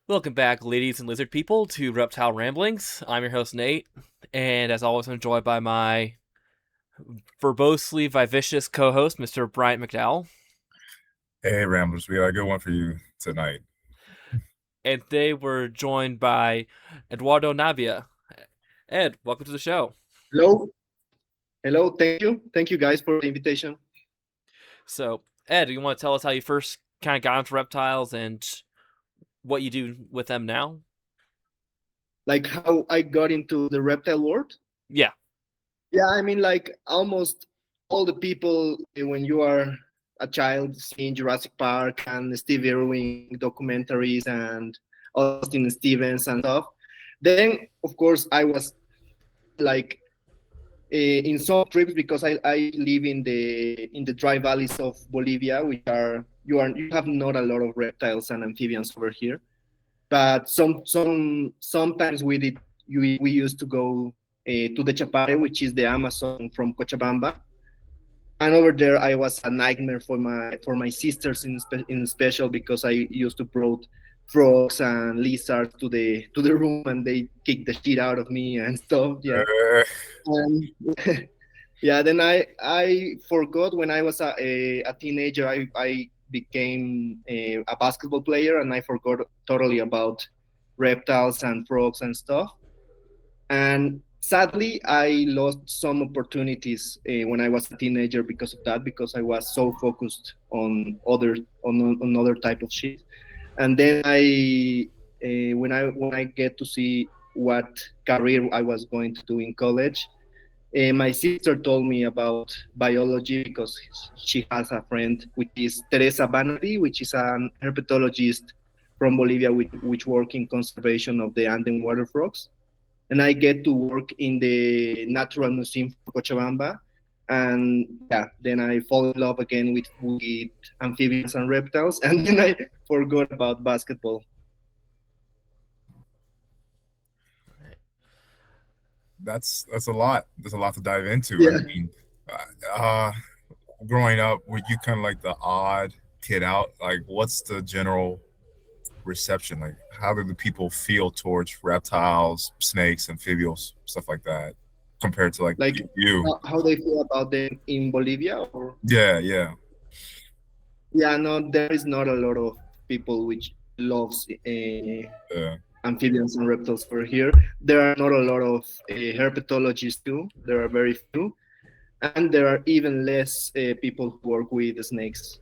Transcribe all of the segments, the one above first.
Welcome back, ladies and lizard people, to Reptile Ramblings. I'm your host, Nate, and as always, I'm joined by my verbosely vivacious co host, Mr. Bryant McDowell. Hey, Ramblers, we got a good one for you tonight. And they were joined by Eduardo Navia. Ed, welcome to the show. Hello, hello. Thank you guys for the invitation. So, Ed, you want to tell us how you first kind of got into reptiles and what you do with them now? Like how I got into the reptile world. Yeah. Yeah, I mean, like almost all the people when you are a child seeing Jurassic Park and Steve Irwin documentaries and Austin Stevens and stuff. Then, of course, I was like in some trips because I live in the dry valleys of Bolivia, which you have not a lot of reptiles and amphibians over here. But sometimes we used to go to the Chapare, which is the Amazon from Cochabamba, and over there I was a nightmare for my sisters in special because I used to brought frogs and lizards to the room and they kicked the shit out of me and stuff. Yeah. Uh, And yeah, then I forgot when I was a teenager. I became a basketball player, and I forgot totally about reptiles and frogs and stuff. And sadly, I lost some opportunities when I was a teenager because of that, because I was so focused on other type of shit. And then when I get to see what career I was going to do in college, my sister told me about biology because she has a friend which is Teresa Banadi, which is an herpetologist from Bolivia which work in conservation of the Andean water frogs. And I get to work in the Natural Museum for Cochabamba. And yeah, then I fall in love again with amphibians and reptiles. And then I forgot about basketball. that's a lot. There's a lot to dive into. I Yeah. mean, uh, growing up, were you kind of like the odd kid out? Like, what's the general reception? Like, how do the people feel towards reptiles, snakes, amphibians, stuff like that, compared to like Like you? how they feel about them in Bolivia or Yeah, yeah, yeah, no, there is not a lot of people which loves yeah. amphibians and reptiles over here. There are not a lot of herpetologists too. There are very few, and there are even less people who work with snakes.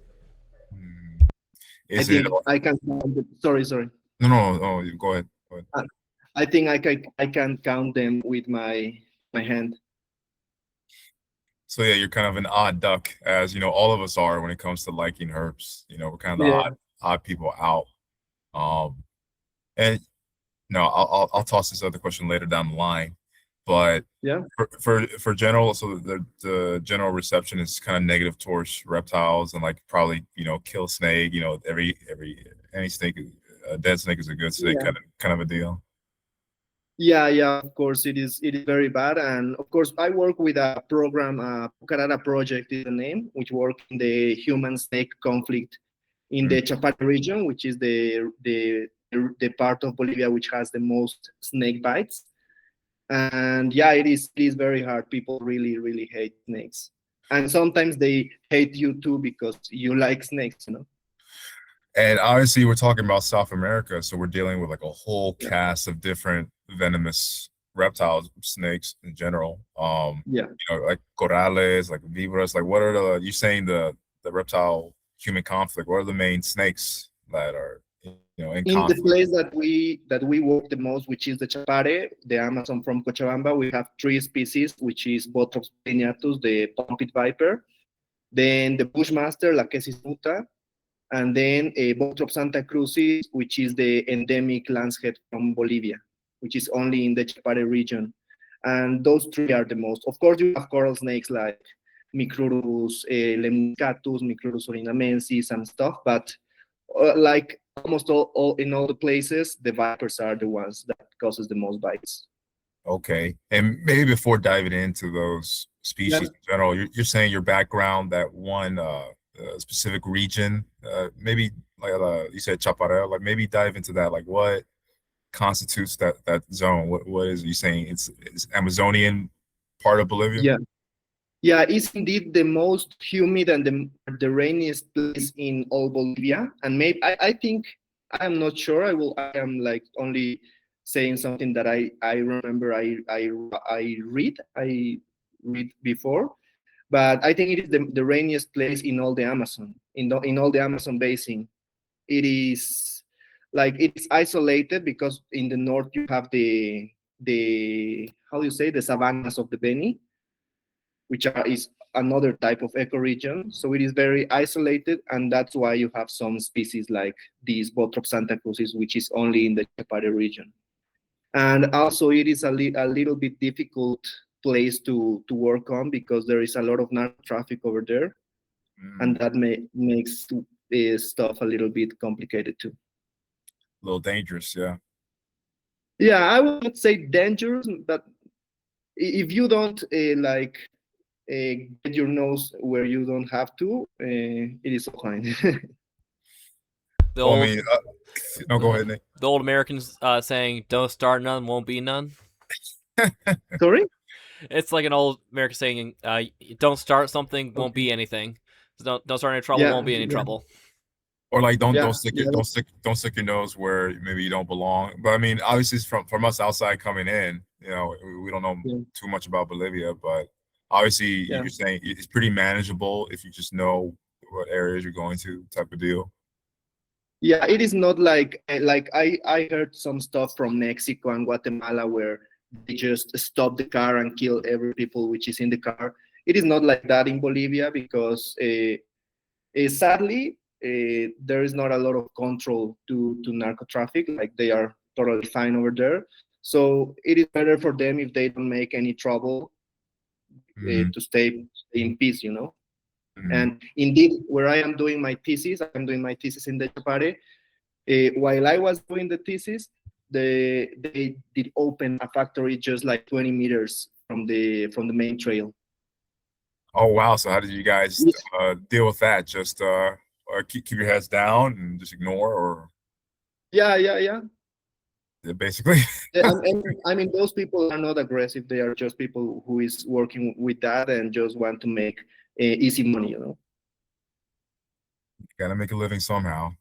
Hmm. I Is it? think I can count them. Sorry. No, no, no. You go ahead. Go ahead. Uh, I think I can count them with my hand. So yeah, you're kind of an odd duck, as you know, all of us are when it comes to liking herbs. You know, we're kind of the Yeah, odd people out. Um, and no, I'll toss this other question later down the line. But yeah. for general, so the general reception is kind of negative towards reptiles and like probably kill snake. Every any snake, a dead snake is a good snake, Yeah. kind of a deal. Yeah. Of course, it is very bad, and of course, I work with a program. Pucarara Project is the name, which work in the human-snake conflict in Mm. the Chapare region, which is the part of Bolivia which has the most snake bites. And yeah, it is very hard. People really hate snakes, and sometimes they hate you too because you like snakes. And obviously, we're talking about South America, so we're dealing with like a whole Yeah. cast of different venomous reptiles, snakes in general. Yeah. Like corales, like vibras. Like, what are you saying the reptile human conflict? What are the main snakes that are in In the conflict? place that we work the most, which is the Chapare, the Amazon from Cochabamba, we have three species, which is Botrops pliniatus, the pompit viper, then the bushmaster, Lachesis muta, and then Botrops santa crucis, which is the endemic lancehead from Bolivia, which is only in the Chapare region. And those three are the most. Of course, you have coral snakes like Micrurus lemniscatus, Micrurus orinamensis, and stuff, but like almost all in all the places, the vipers are the ones that causes the most bites. Okay, and maybe before diving into those Yeah. species in general, you're saying your background, that one a specific region? Maybe like you said Chaparral, like maybe dive into that. Like what constitutes that zone? What is you saying? It's Amazonian part of Bolivia? Yeah. Yeah, it's indeed the most humid and the rainiest place in all Bolivia. And maybe I think I'm not sure. I am like only saying something that I remember I read before. But I think it is the rainiest place in all the Amazon, in all the Amazon basin. It is like it's isolated because in the north you have the how do you say, the savannas of the Beni, which is another type of ecoregion. So it is very isolated, and that's why you have some species like these Botrop santa crucis, which is only in the Chapare region. And also, it is a little bit difficult place to work on because there is a lot of narco traffic over there, and Mm, that makes stuff a little bit complicated too. a little dangerous, yeah. Yeah, I would not say dangerous, but if you don't get your nose where you don't have to, it is fine. The Well, I old mean, no, go ahead, Nick. the old Americans saying, "Don't start none, won't be none." Sorry? It's like an old American saying, "Don't start something, won't Okay. be anything. So don't start any trouble, Yeah, won't be any yeah, trouble." Or like don't yeah, stick yeah, it don't stick your nose where maybe you don't belong. But I mean, obviously, it's from us outside coming in, we don't know yeah, too much about Bolivia, but obviously yeah. you're saying it's pretty manageable if you just know what areas you're going to, type of deal. Yeah, it is not like I heard some stuff from Mexico and Guatemala where they just stop the car and kill every people which is in the car. It is not like that in Bolivia because sadly there is not a lot of control to narco traffic. Like they are totally fine over there. So it is better for them if they don't make any trouble Mm-hmm. to stay in peace, you know. Mm-hmm. And indeed, where I am doing my thesis, I'm doing my thesis in the Chapare. While I was doing the thesis, they did open a factory just like 20 meters from the main trail. Oh wow! So how did you guys deal with that? Just keep your heads down and just ignore, or Yeah, yeah, yeah. basically. And I mean, those people are not aggressive. They are just people who is working with that and just want to make easy money, you know. Gotta make a living somehow.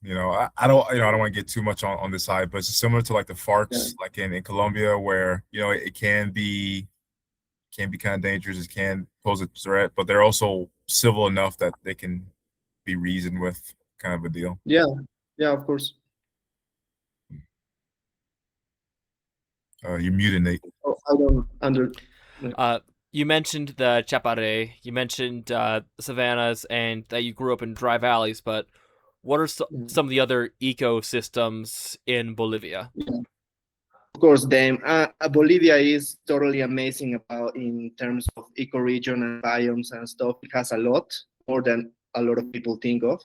I don't, I don't want to get too much on this side, but it's similar to like the Yeah, FARCs, like in Colombia, where it can be kind of dangerous. It can pose a threat, but they're also civil enough that they can be reasoned with, kind of a deal. yeah, yeah. Of course. You're muted, Nate. Oh, I don't under. You mentioned the Chapare, you mentioned savannas, and that you grew up in dry valleys. But what are some of the other ecosystems in Bolivia? Yeah. Of course, them. Bolivia is totally amazing about in terms of ecoregion and biomes and stuff. It has a lot more than a lot of people think of.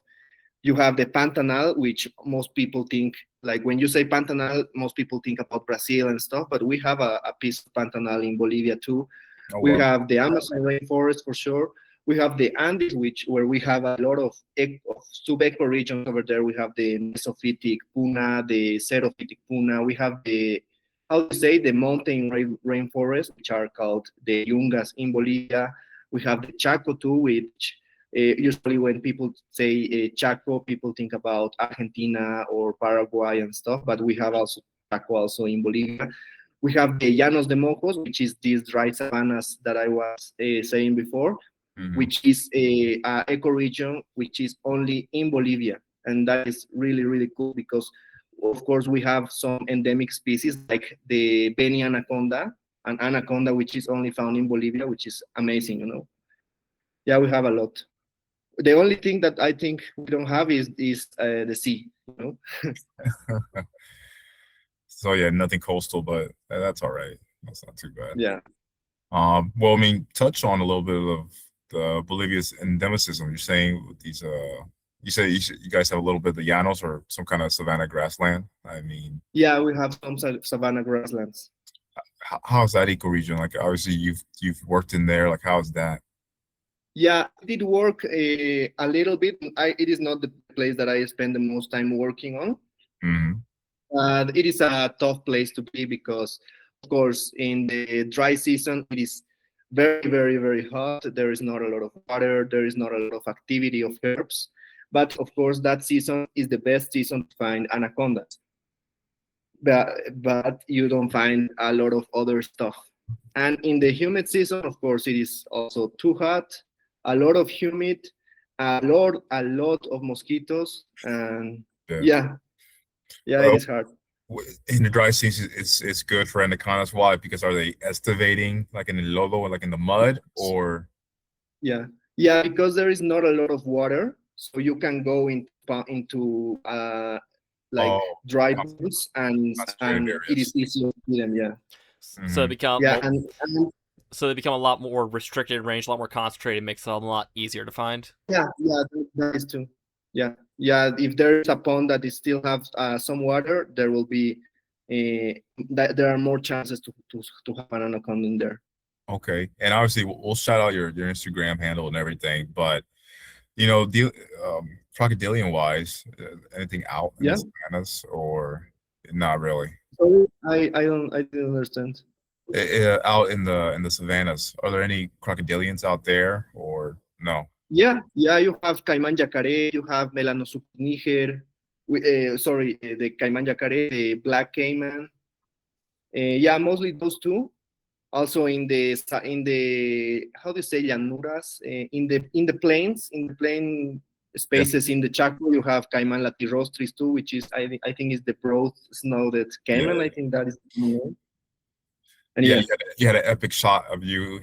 You have the Pantanal, which most people think, like when you say Pantanal, most people think about Brazil and stuff, but we have a piece of Pantanal in Bolivia too. Oh We well. have the Amazon rainforest for sure. We have the Andes, where we have a lot of sub-ecoregions over there. We have the mesophytic puna, the xerophytic puna. We have the, how to say, the mountain rainforest, which are called the yungas in Bolivia. We have the Chaco too, which usually when people say Chaco, people think about Argentina or Paraguay and stuff, but we have also Chaco also in Bolivia. We have the Llanos de Mojos, which is these dry savannas that I was saying before, Mhm. which is a ecoregion which is only in Bolivia, and that is really really cool because, of course, we have some endemic species like the Beni anaconda, an anaconda which is only found in Bolivia, which is amazing, you know. Yeah, we have a lot. The only thing that I think we don't have is the sea, you know. So yeah, nothing coastal, but that's all right. That's not too bad. Yeah. Well, I mean, touch on a little bit of the Bolivia's endemicism. You're saying with these, you say you guys have a little bit of the llanos or some kind of savanna grassland. I mean, Yeah, we have some savanna grasslands. how's that ecoregion? Like, obviously, you've worked in there. Like, how's that? Yeah, I did work a little bit. It is not the place that I spend the most time working on. Hmm. It is a tough place to be because, of course, in the dry season, it is very, very, very hot. There is not a lot of water. There is not a lot of activity of herbs. But of course, that season is the best season to find anacondas. But you don't find a lot of other stuff. And in the humid season, of course, it is also too hot, a lot of humid, a lot of mosquitoes, and Yeah. yeah, yeah, it Uh, is hard. in the dry season, it's good for anacondas. Why? Because are they estivating like in the lodo, like in the mud, or Yeah, yeah, because there is not a lot of water, so you can go into like oh, dry ponds, concentrated and it is areas? easier to see them. Yeah, So they Hmm. become yeah, and so they become a lot more restricted in range, a lot more concentrated, makes them a lot easier to find. yeah, yeah, that is too. Yeah, yeah. If there is a pond that is still have some water, there will be there are more chances to have an anaconda in there. Okay, and obviously we'll shout out your Instagram handle and everything, but you know, crocodilian wise, anything out in Yeah. the savannas or not really? Sorry, I didn't understand. Out in the savannas, are there any crocodilians out there or no? Yeah, yeah, you have Caiman Yacaré, you have Melanosuchus niger, sorry, the Caiman Yacaré, the black caiman. Yeah, mostly those two. Also in the how do you say llanuras, in the plain Yeah, spaces in the Chaco, you have Caiman latirostris too, which is I think is the broad snouted yeah, caiman. I think that is the name. And yeah. yeah, You had an epic shot of you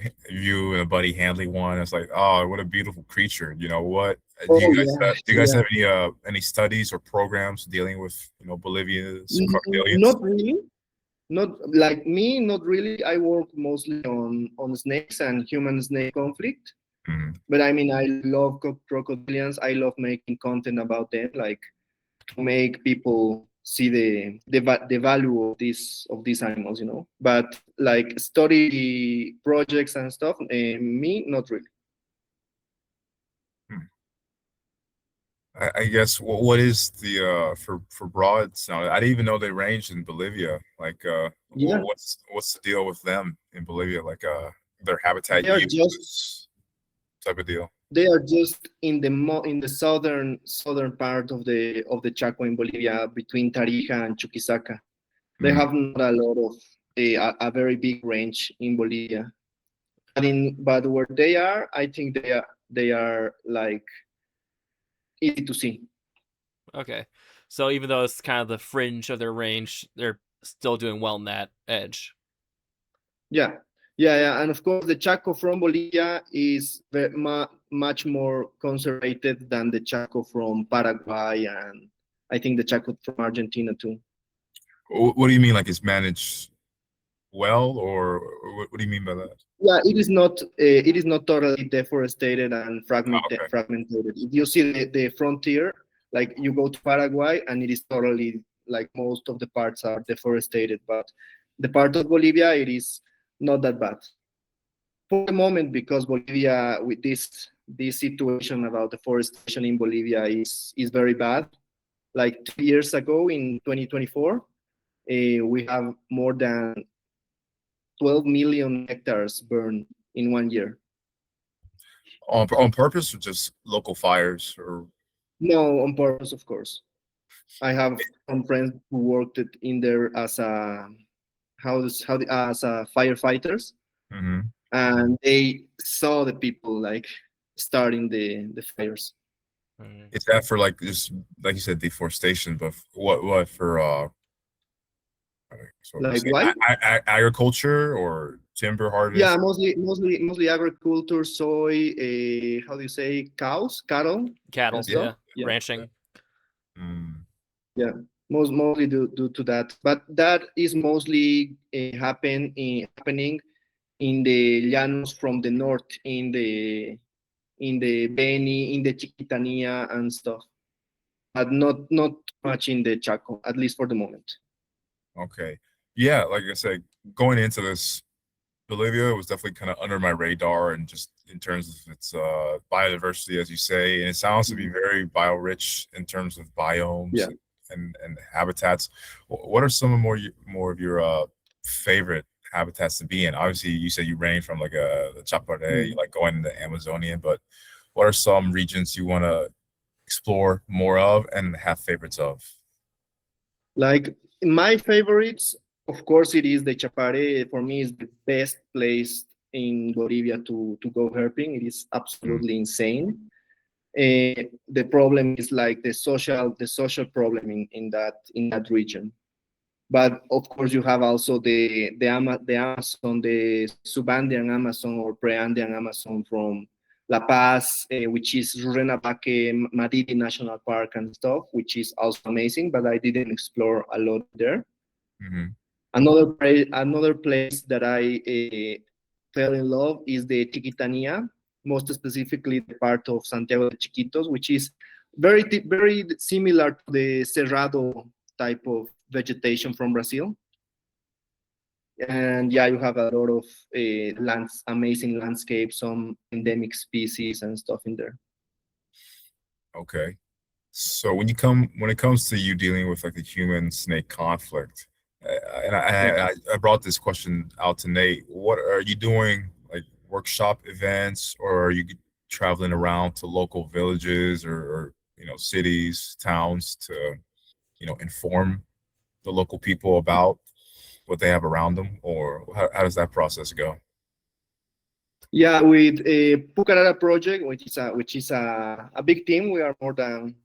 and a buddy handling one. It's like, oh, what a beautiful creature. You know what? oh yeah, Do you guys yeah. have any studies or programs dealing with Bolivia's crocodilians? Not really. Not like me, not really. I work mostly on snakes and human snake conflict. Mhm. But I mean, I love crocodilians. I love making content about them, like to make people see the value of these animals, you know. But like study projects and stuff, me not really. Hmm. I guess what is the for broads now? I didn't even know they ranged in Bolivia. Like Yeah, what's the deal with them in Bolivia? Like their habitat they are just use type of deal. they are just in the southern part of the Chaco in Bolivia, between Tarija and Chuquisaca. They Mm. have not a lot of a very big range in Bolivia. But where they are, I think they are like easy to see. Okay, so even though it's kind of the fringe of their range, they're still doing well in that edge. Yeah, yeah, yeah. And of course, the Chaco from Bolivia is much more conservated than the Chaco from Paraguay, and I think the Chaco from Argentina too. What do you mean? Like it's managed well, or what do you mean by that? Yeah, it is not totally deforested and Oh, okay. fragmented. If you see the frontier, like you go to Paraguay and it is totally like most of the parts are deforested, but the part of Bolivia it is not that bad for the moment, because Bolivia, with this situation about deforestation in Bolivia, is very bad. Like 2 years ago in 2024, we have more than 12 million hectares burned in 1 year. On purpose or just local fires or No, on purpose, of course. I have some friends who worked in there as a as a firefighters, Mhm. and they saw the people like starting the fires. Mm. Is that for like just like you said deforestation, but what for so you Like say why? agriculture or timber Yeah, harvest? mostly agriculture, soy. How do you say cows, cattle, Cattle, and Yeah. stuff? yeah, Yeah, ranching. Mm. yeah. Mostly due to that, but that is mostly happening in the llanos from the north, in the Beni, in the Chiquitania and stuff, but not much in the Chaco, at least for the moment. Okay. Yeah, like I said, going into this Bolivia was definitely kind of under my radar, and just in terms of its biodiversity, as you say, and it sounds to be very bio-rich in terms of biomes Yeah. and habitats. What are some of more of your favorite habitats to be in? Obviously, you said you range from like the Chapare, you Mm. like going into Amazonian, but what are some regions you want to explore more of and have favorites of? Like my favorites, of course, it is the Chapare. For me, is the best place in Bolivia to go herping. It is Mm, absolutely insane. The problem is like the social problem in that region. But of course, you have also the Amazon, the Subandean Amazon or Preandean Amazon from La Paz, which is Rurrenabaque, Madidi National Park and stuff, which is also amazing. But I didn't explore a lot there. mhm. Another place that I fell in love is the Chiquitania, most specifically the part of Santiago de Chiquitos, which is very similar to the Cerrado type of vegetation from Brazil. And yeah, you have a lot of amazing landscapes, some endemic species and stuff in there. Okay. So when it comes to you dealing with like the human snake conflict, and Yeah. I brought this question out to Nate. What are you doing, like workshop events, or are you traveling around to local villages or cities, towns to inform the local people about what they have around them, or how does that process go? Yeah, with a Pucarara project, which is a big team. We are more than,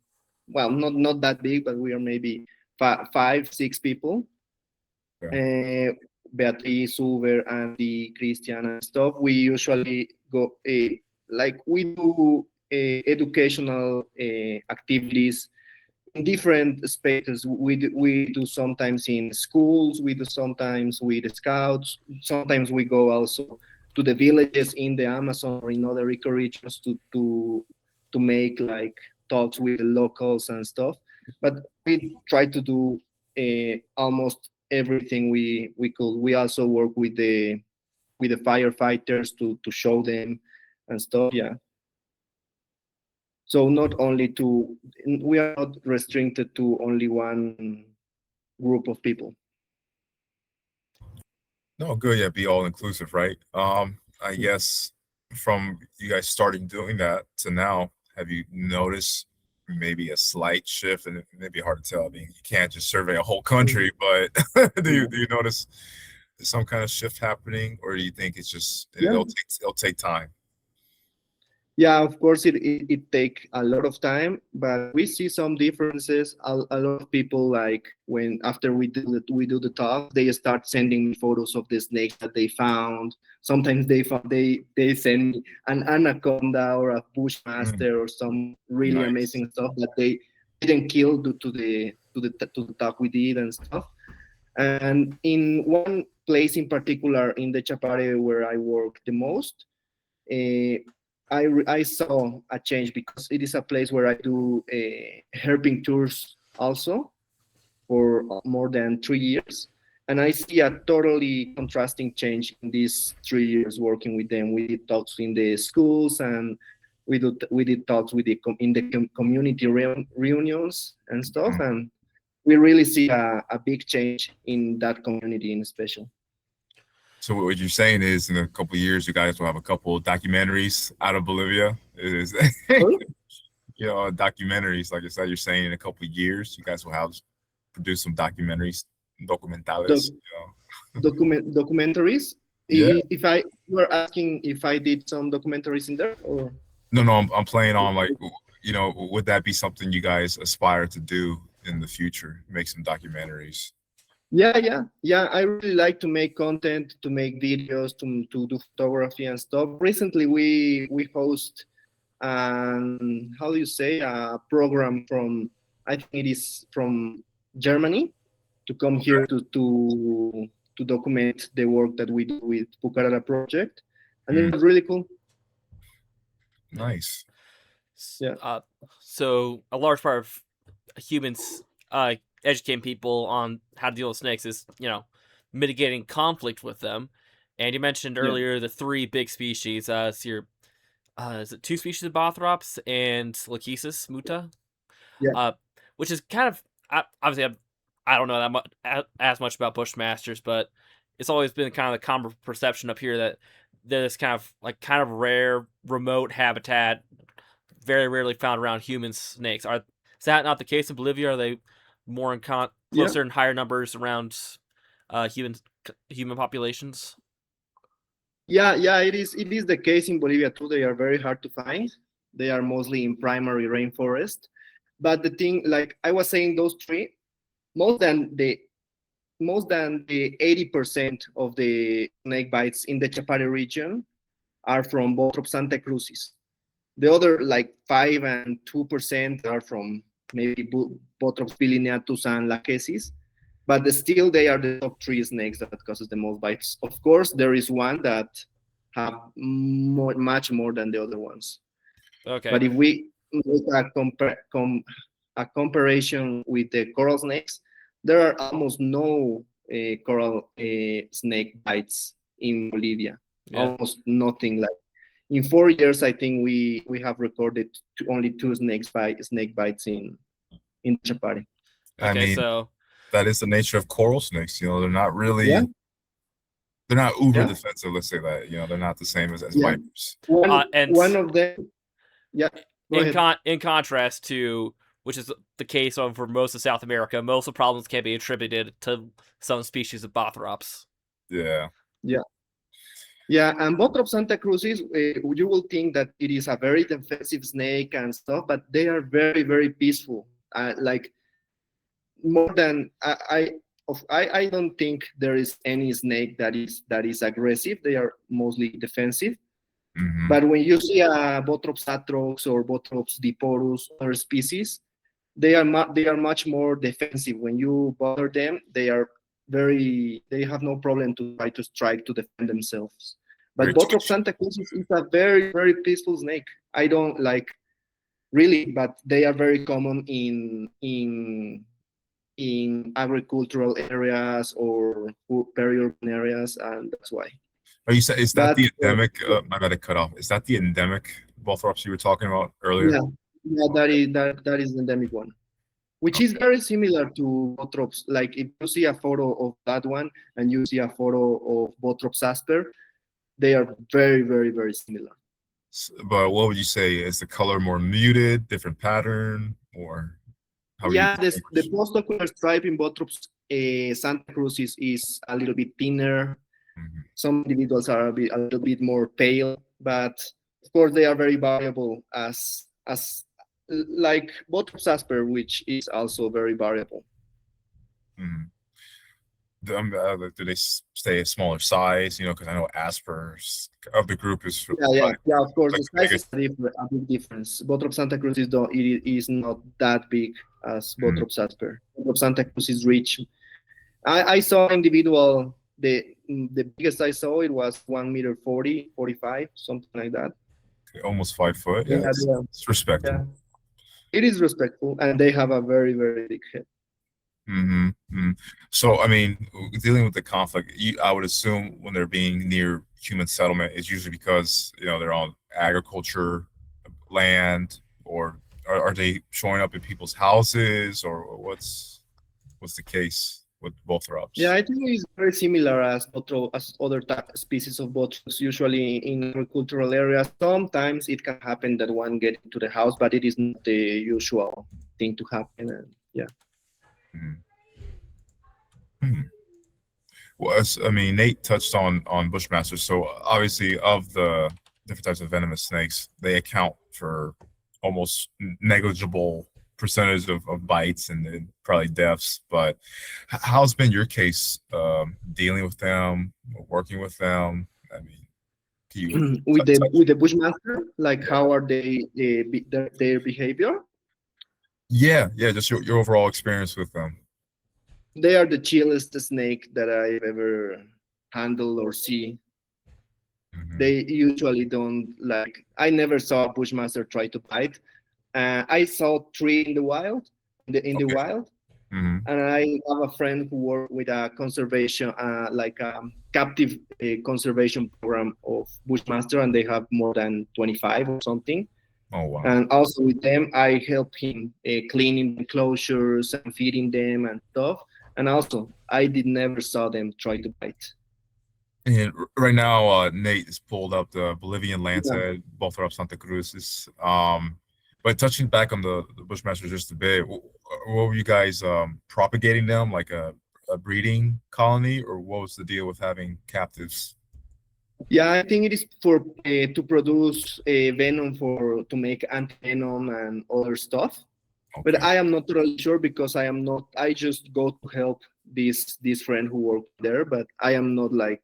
well, not that big, but we are maybe five, six people. Okay. Uh, Beatriz, Uber, Andy, Christian, and stuff. We usually go like we do educational activities in different spaces. We do sometimes in schools. We do sometimes with scouts. Sometimes we go also to the villages in the Amazon or in other ecoregions to make like talks with the locals and stuff. But we try to do almost everything we could. We also work with the firefighters to show them and stuff. Yeah. So not only to we are not restricted to only one group of people. No, good. Yeah, be all inclusive, right? I Mm. guess from you guys starting doing that to now, have you noticed maybe a slight shift? And it may be hard to tell. I mean, you can't just survey a whole country, but do you notice some kind of shift happening, or do you think it's just Yeah. it'll take time? Yeah, of course, it take a lot of time, but we see some differences. A lot of people, like, when after we do the talk, they start sending me photos of the snakes that they found. Sometimes they send me an anaconda or a Mm, bushmaster or some really nice. amazing stuff that they didn't kill due to the talk we did and stuff. And in one place in particular in the Chapare where I work the most, uh, I saw a change because it is a place where I do herping tours also for more than 3 years. And I see a totally contrasting change in these 3 years working with them. We did talks in the schools, and we did talks in the community reunions and stuff. Mm. And we really see a big change in that community in special. So what you're saying is, in a couple of years, you guys will have a couple of documentaries out of Bolivia. Is Sorry? documentaries, like I said, you're saying in a couple of years, you guys will have produce some documentaries, documentales. Doc- documentaries. Yeah. If I you were asking if I did some documentaries in there, or No, I'm playing on like, would that be something you guys aspire to do in the future? Make some documentaries. yeah. I really like to make content, to make videos, to do photography and stuff. Recently, we host how do you say, a program from, I think it is from Germany, to come here to document the work that we do with Pucarara project, and it Mm, was really cool. nice. S- Yeah. Uh, so a large part of humans educating people on how to deal with snakes is, mitigating conflict with them. And you mentioned Yeah. earlier the three big species. Is it two species of Bothrops and Lachesis muta? Yeah. Uh, which is kind of obviously I don't know that much as much about Bushmasters, but it's always been kind of the common perception up here that there's kind of rare remote habitat, very rarely found around human snakes. Is that not the case in Bolivia? Are they more Yeah. closer in higher numbers around human populations? Yeah, it is. It is the case in Bolivia too. They are very hard to find. They are mostly in primary rainforest. But the thing, like I was saying, those three, more than the 80% of the snake bites in the Chapare region are from Botrop Santa Cruz's. The other like 5 and 2% are from maybe Botrops bilineatus and lachesis, but still they are the top three snakes that causes the most bites. Of course, there is one that have much more than the other ones. Okay. But if we make a comparison with the coral snakes, there are almost no coral snake bites in Bolivia. Yeah. Almost nothing. Like in 4 years, I think we have recorded only two snake bites in Chapare. I Okay. mean, So that is the nature of coral snakes. You know, Yeah, they're not uber yeah, defensive. Let's say that. You know, they're not the same as yeah. vipers. and One of them. Yeah, go ahead. in contrast to which is the case for most of South America, most of the problems can be attributed to some species of Bothrops. Yeah. Yeah. Yeah, and Botrop Santa Cruz's, you will think that it is a very defensive snake and stuff, but they are very, very peaceful. Like more than I don't think there is any snake that is aggressive. They are mostly defensive. Hmm. But when you see a Botrops atrox or Botrops diporus, other species, they are much more defensive. When you bother them, they have no problem to try to strike to defend themselves. But Very Botrop twitchy. Santa Cruz is a very, very peaceful snake. I don't like really, but they are very common in agricultural areas or peri-urban areas, and that's why. Are you saying is that But the endemic? My bad, I cut off. Is that the endemic Bothrops you were talking about earlier? yeah, yeah, that is the endemic one, which is Okay. very similar to Botrops. Like if you see a photo of that one and you see a photo of Botrops asper, they are very, very, very similar. But what would you say? Is the color more muted, different pattern, or how would you Yeah, the distinguish? post-ocular stripe in Botrops Santa Cruz is a little bit thinner. Mhm. Some individuals are a little bit more pale, but of course they are very variable as like Botrops asper, which is also very variable. Mhm. Do they stay a smaller size? You know, because I know Asper's of the group is Yeah. probably Of course, like the the size is biggest. a big difference. Botrop Santa Cruz is not that big as Mm. Botrop Asper. Botrop Santa Cruz is rich. I saw individual the biggest I saw it was 1 meter 40, 45, something like that. Almost 5 foot. Yeah, Yeah, it's yeah. respectable. It is respectful, and they have a very, very big head. Hmm. Hmm. So, I mean, dealing with the conflict, I would assume when they're being near human settlement, it's usually because they're on agriculture land, or are they showing up in people's houses, or what's the case with both Yeah, Robs? I think it is very similar as other species of botrops, usually in agricultural areas. Sometimes it can happen that one get into the house, but it is not the usual thing to happen. And yeah. Mhm. Mhm. Well, I mean, Nate touched on Bushmasters. So obviously, of the different types of venomous snakes, they account for almost negligible percentage of bites and probably deaths. But how's been your case dealing with them, working with them? I mean, can you touch? With the bushmaster, like Yeah, how are they their behavior? yeah. Just your overall experience with them. They are the chillest snake that I've ever handled or see. Hmm. They usually don't like. I never saw a bushmaster try to bite. I saw three in the wild. In the Okay. wild, Mhm. And I have a friend who worked with a conservation, like a captive conservation program of Bushmaster, and they have more than 25 or something. Oh wow. And also with them, I help him cleaning the enclosures and feeding them and stuff. And also, I did never saw them try to bite. And right now, Nate has pulled up the Bolivian Yeah. lancehead, both are up Santa Cruz. But touching back on the Bushmasters just a bit, what were you guys propagating them like a breeding colony, or what was the deal with having captives? Yeah, I think it is for to produce venom for to make anti venom and other stuff. But Okay. I am not totally sure because I am not. I just go to help this friend who worked there, but I am not like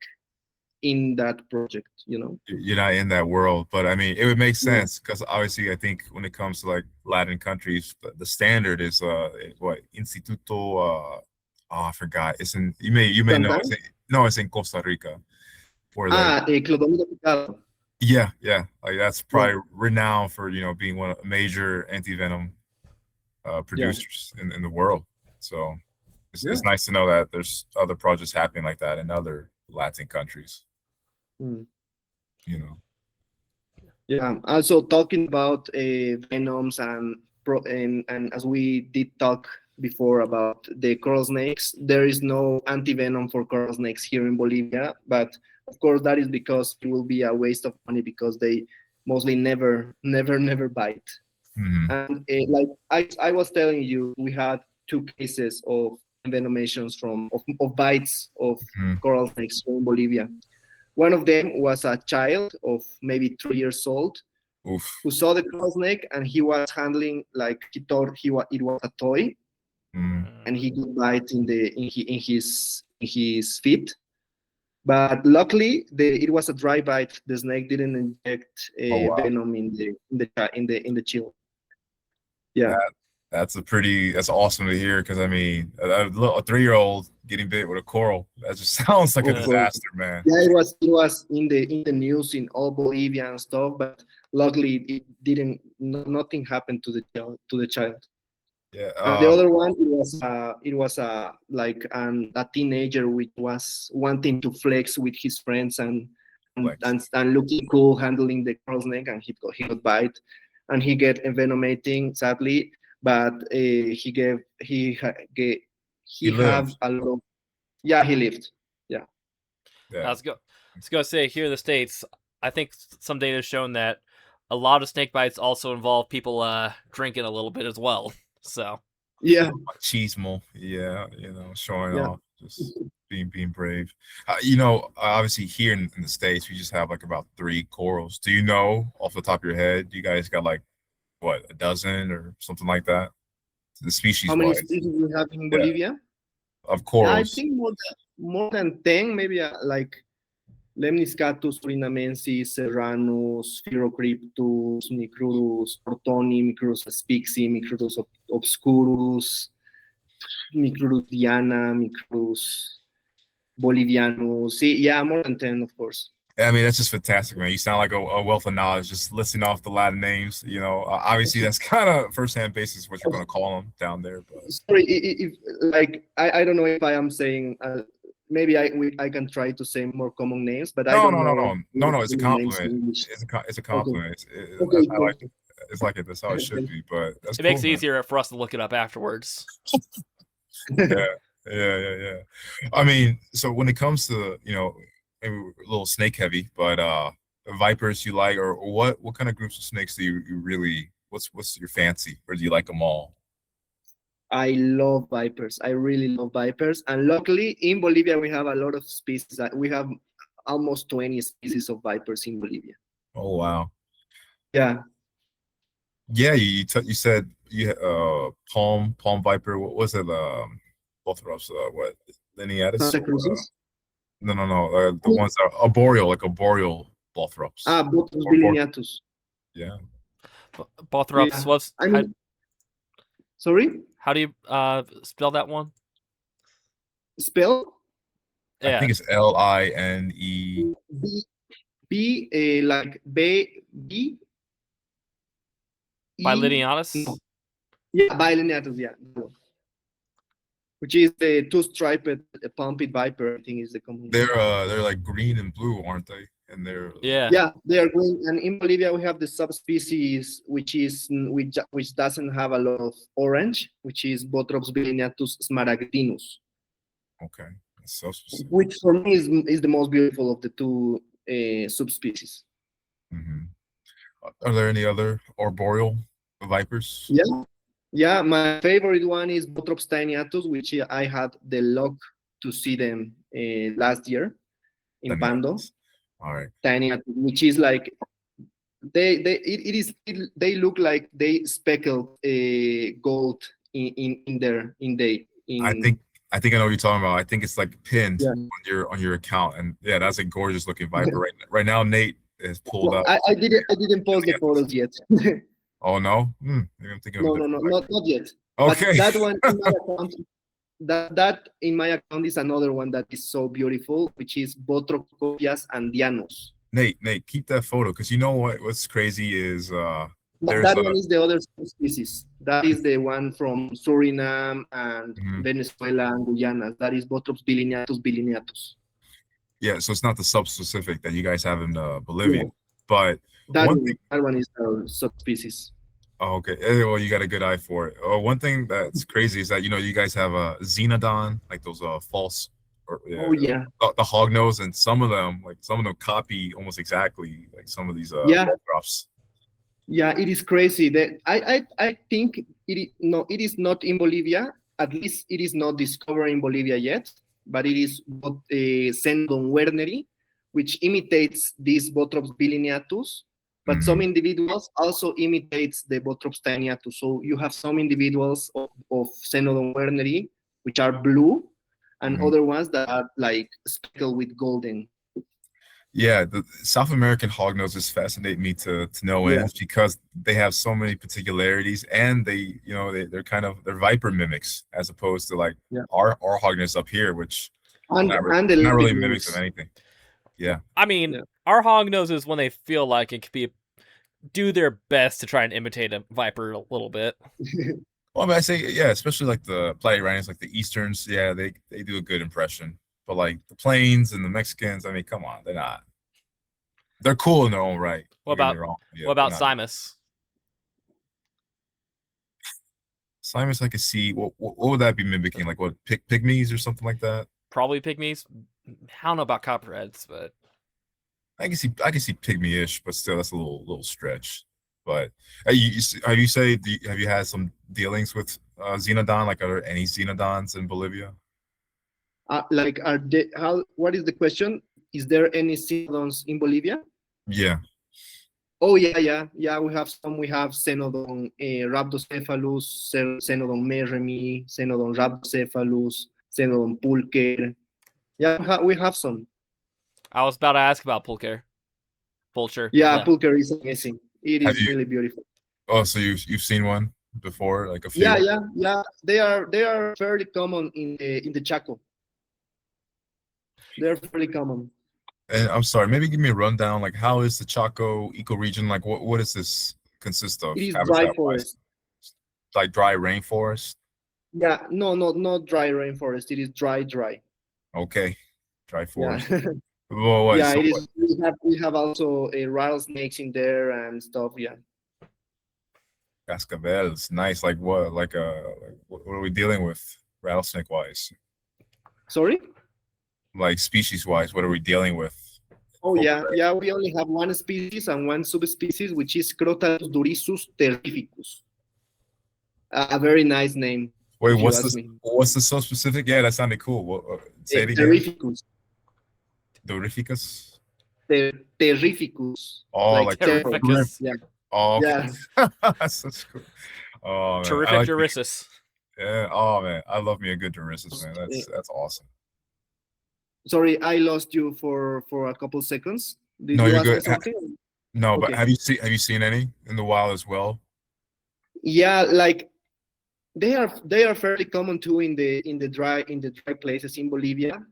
in that project. You know. You're not in that world, but I mean, it would make Yeah. sense because obviously, I think when it comes to like Latin countries, the standard is what Instituto oh, I forgot. It's in you may know Butantan? it's in Costa Rica where they Clodomiro picado. yeah like that's Yeah. probably renowned for being one of the major anti-venom Yeah. producers in the world. So Yeah. it's nice to know that there's other projects happening like that in other Latin countries. Mm. You know. Yeah. Also talking about venoms and and as we did talk before about the coral snakes, there is no anti venom for coral snakes here in Bolivia. But of course, that is because it will be a waste of money because they mostly never bite. Hmm. And like I was telling you, we had two cases of envenomations of bites of Hmm. coral snakes here in Bolivia. One of them was a child of maybe 3 years old Oof. who saw the coral snake and he was handling like he thought it was a toy Mm. and he got bite in his feet. But luckily, it was a dry bite. The snake didn't inject Oh wow. venom in the chill. Yeah, That that's awesome to hear because I mean a 3-year-old getting bit with a coral that just sounds like a of Yeah. course. disaster, man. Yeah, it was in the news in all Bolivia and stuff. But luckily, it didn't. Nothing happened to the child. Yeah. The other one, it was like a teenager which was wanting to flex with his friends and Flex. and, and looking cool, handling the coral snake, and he got bite, and he get envenomating sadly, but He he have lived. a lot of yeah he lived yeah I Yeah. was go. I was gonna say here in the states, I think some data has shown that a lot of snake bites also involve people drinking a little bit as well. So yeah Machismo. Yeah. Showing yeah. off, just being brave. Obviously here in the States, we just have like about 3 corals. Do you know off the top of your head? You guys got like what, a dozen or something like that? The How species many wise. species we have in Yeah. Bolivia? Of Yeah, I corals. think more than 10, maybe like Lemniscatus surinamensis, serranus, Pyrocryptus, Micrurus ortoni, Micrurus aspixi, Micrurus obscurus, Micrurus diana, Micrurus bolivianus. See, yeah, more than 10, of course. I mean, that's just fantastic, man. You sound like a wealth of knowledge just listing off the Latin names. Obviously, that's kind of firsthand basis what you're going to call them down there. But Sorry, if like I don't know if I am saying maybe I can try to say more common names, but I no, don't no, no, know no, no, more no. It's a common names in compliment. English. It's a Okay, compliment. okay, I cool. like it. It's like it. That's how it should be. But that's it cool, makes it man. easier for us to look it up afterwards. Yeah, yeah. I mean, so when it comes to maybe we're a little snake heavy, but vipers you like, or what kind of groups of snakes do you really? What's your fancy, or do you like them all? I love vipers. I really love vipers. And luckily, in Bolivia, we have a lot of species. We have almost 20 species of vipers in Bolivia. Oh wow. Yeah. Yeah, you said you palm viper. What was it? Both of us. What, lineatus Santa or Cruz's. no. The ones that are arboreal, like arboreal Bothrops. Botus Or bilineatus. yeah. Bothrops. Yeah. What's I mean, sorry? how do you spell that one? Spell? I Yeah, think it's Line. B, like B, E, Bilineatus. no. Yeah, bilineatus, yeah. which is the two-striped palm-pit viper. I think is the common name. They're like green and blue, aren't they? And they're Yeah. Yeah, they are green. And in Bolivia, we have the subspecies which doesn't have a lot of orange, which is Botrops bilineatus smaragdinus, okay. That's so specific. which for me is the most beautiful of the two subspecies. Mhm. Are there any other arboreal vipers? Yeah, yeah. My favorite one is Botrops tiniatus, which I had the luck to see them last year in Pando. Nice. All right. Tiniatus, which is like they look like they speckled gold I think I know what you're talking about. I think it's like pinned Yeah. on your account, and yeah, that's a gorgeous looking viper. Right now, Nate is pulled Well, up. I didn't post the photos yet. Oh no, maybe I'm thinking of No, a different viper. not yet. Okay. But that one in my account, that in my account is another one that is so beautiful, which is Botrocopias andianos. Nate, keep that photo because you know what's crazy is That one is the other species. That is the one from Suriname and Venezuela and Guyana. That is Botrops bilineatus bilineatus. Yeah, so it's not the subspecific that you guys have in Bolivia, Yeah. but That one is our subspecies. oh, okay. Well, you got a good eye for it. One thing that's crazy is that you guys have a xenodon, like those false, Oh yeah, the hog nose, and some of them copy almost exactly like some of these drops. Yeah, it is crazy. That I think it is not in Bolivia. At least it is not discovered in Bolivia yet. But it is Xenodon werneri, which imitates this Botrops bilineatus. But some individuals also imitates the Botrops tiniatus. So you have some individuals of Xenodon werneri which are blue, and other ones that are like speckled with golden. Yeah, the South American hognoses fascinate me to no end because they have so many particularities, and they're they're viper mimics as opposed to like our hognose up here, which and not the really mimics of anything. Yeah, I mean, our hog noses, when they feel like it, could do their best to try and imitate a viper a little bit. Well, I say especially like the Platirrhinians, like the Easterns, they do a good impression. But like the Plains and the Mexicans, I mean, come on, they're not. They're cool in their own right. What about Simus? Simus, I could see. What would that be mimicking? Like what, pygmies or something like that? Probably pygmies. I don't know about copperheads, but I can see pygmy-ish, but still, that's a little stretch. But have you had some dealings with xenodon? Like, are there any xenodons in Bolivia? Like, what is the question? Is there any xenodons in Bolivia? Yeah. Oh yeah. We have some. We have Xenodon rhabdocephalus, Xenodon merremi, Xenodon rhabdocephalus, Xenodon pulcher. Yeah, we have some. I was about to ask about pulcher. Yeah, pulcher is amazing. It is really beautiful. Oh, so you've seen one before, like a few? Yeah. They are fairly common in the Chaco. They're fairly common. And I'm sorry, maybe give me a rundown. Like, how is the Chaco ecoregion? Like, what does this consist of? It is dry forest. Like dry rainforest? Yeah, no, not dry rainforest. It is dry. Okay, dry forest. Yeah. Well, yeah, it is. We have also rattlesnakes in there and stuff. Yeah. Cascabeles, nice. Like what? Like what are we dealing with rattlesnake wise? Sorry. Like species wise, what are we dealing with? Oh yeah. We only have one species and one subspecies, which is Crotalus durisus terrificus. A very nice name. Wait, what's the subspecific? Yeah, that sounded cool. Say it again. Terrificus. Dorificus. Terrificus. Oh, like Terrificus. Yeah. Oh, okay. Yeah. That's such cool. Oh, man. Terrific Durisus. Yeah. Oh man, I love me a good Durisus, man. That's awesome. Sorry, I lost you for a couple seconds. Did no, you you're ask good. me something? No, okay. But have you seen any in the wild as well? Yeah, like they are fairly common too in the dry places in Bolivia.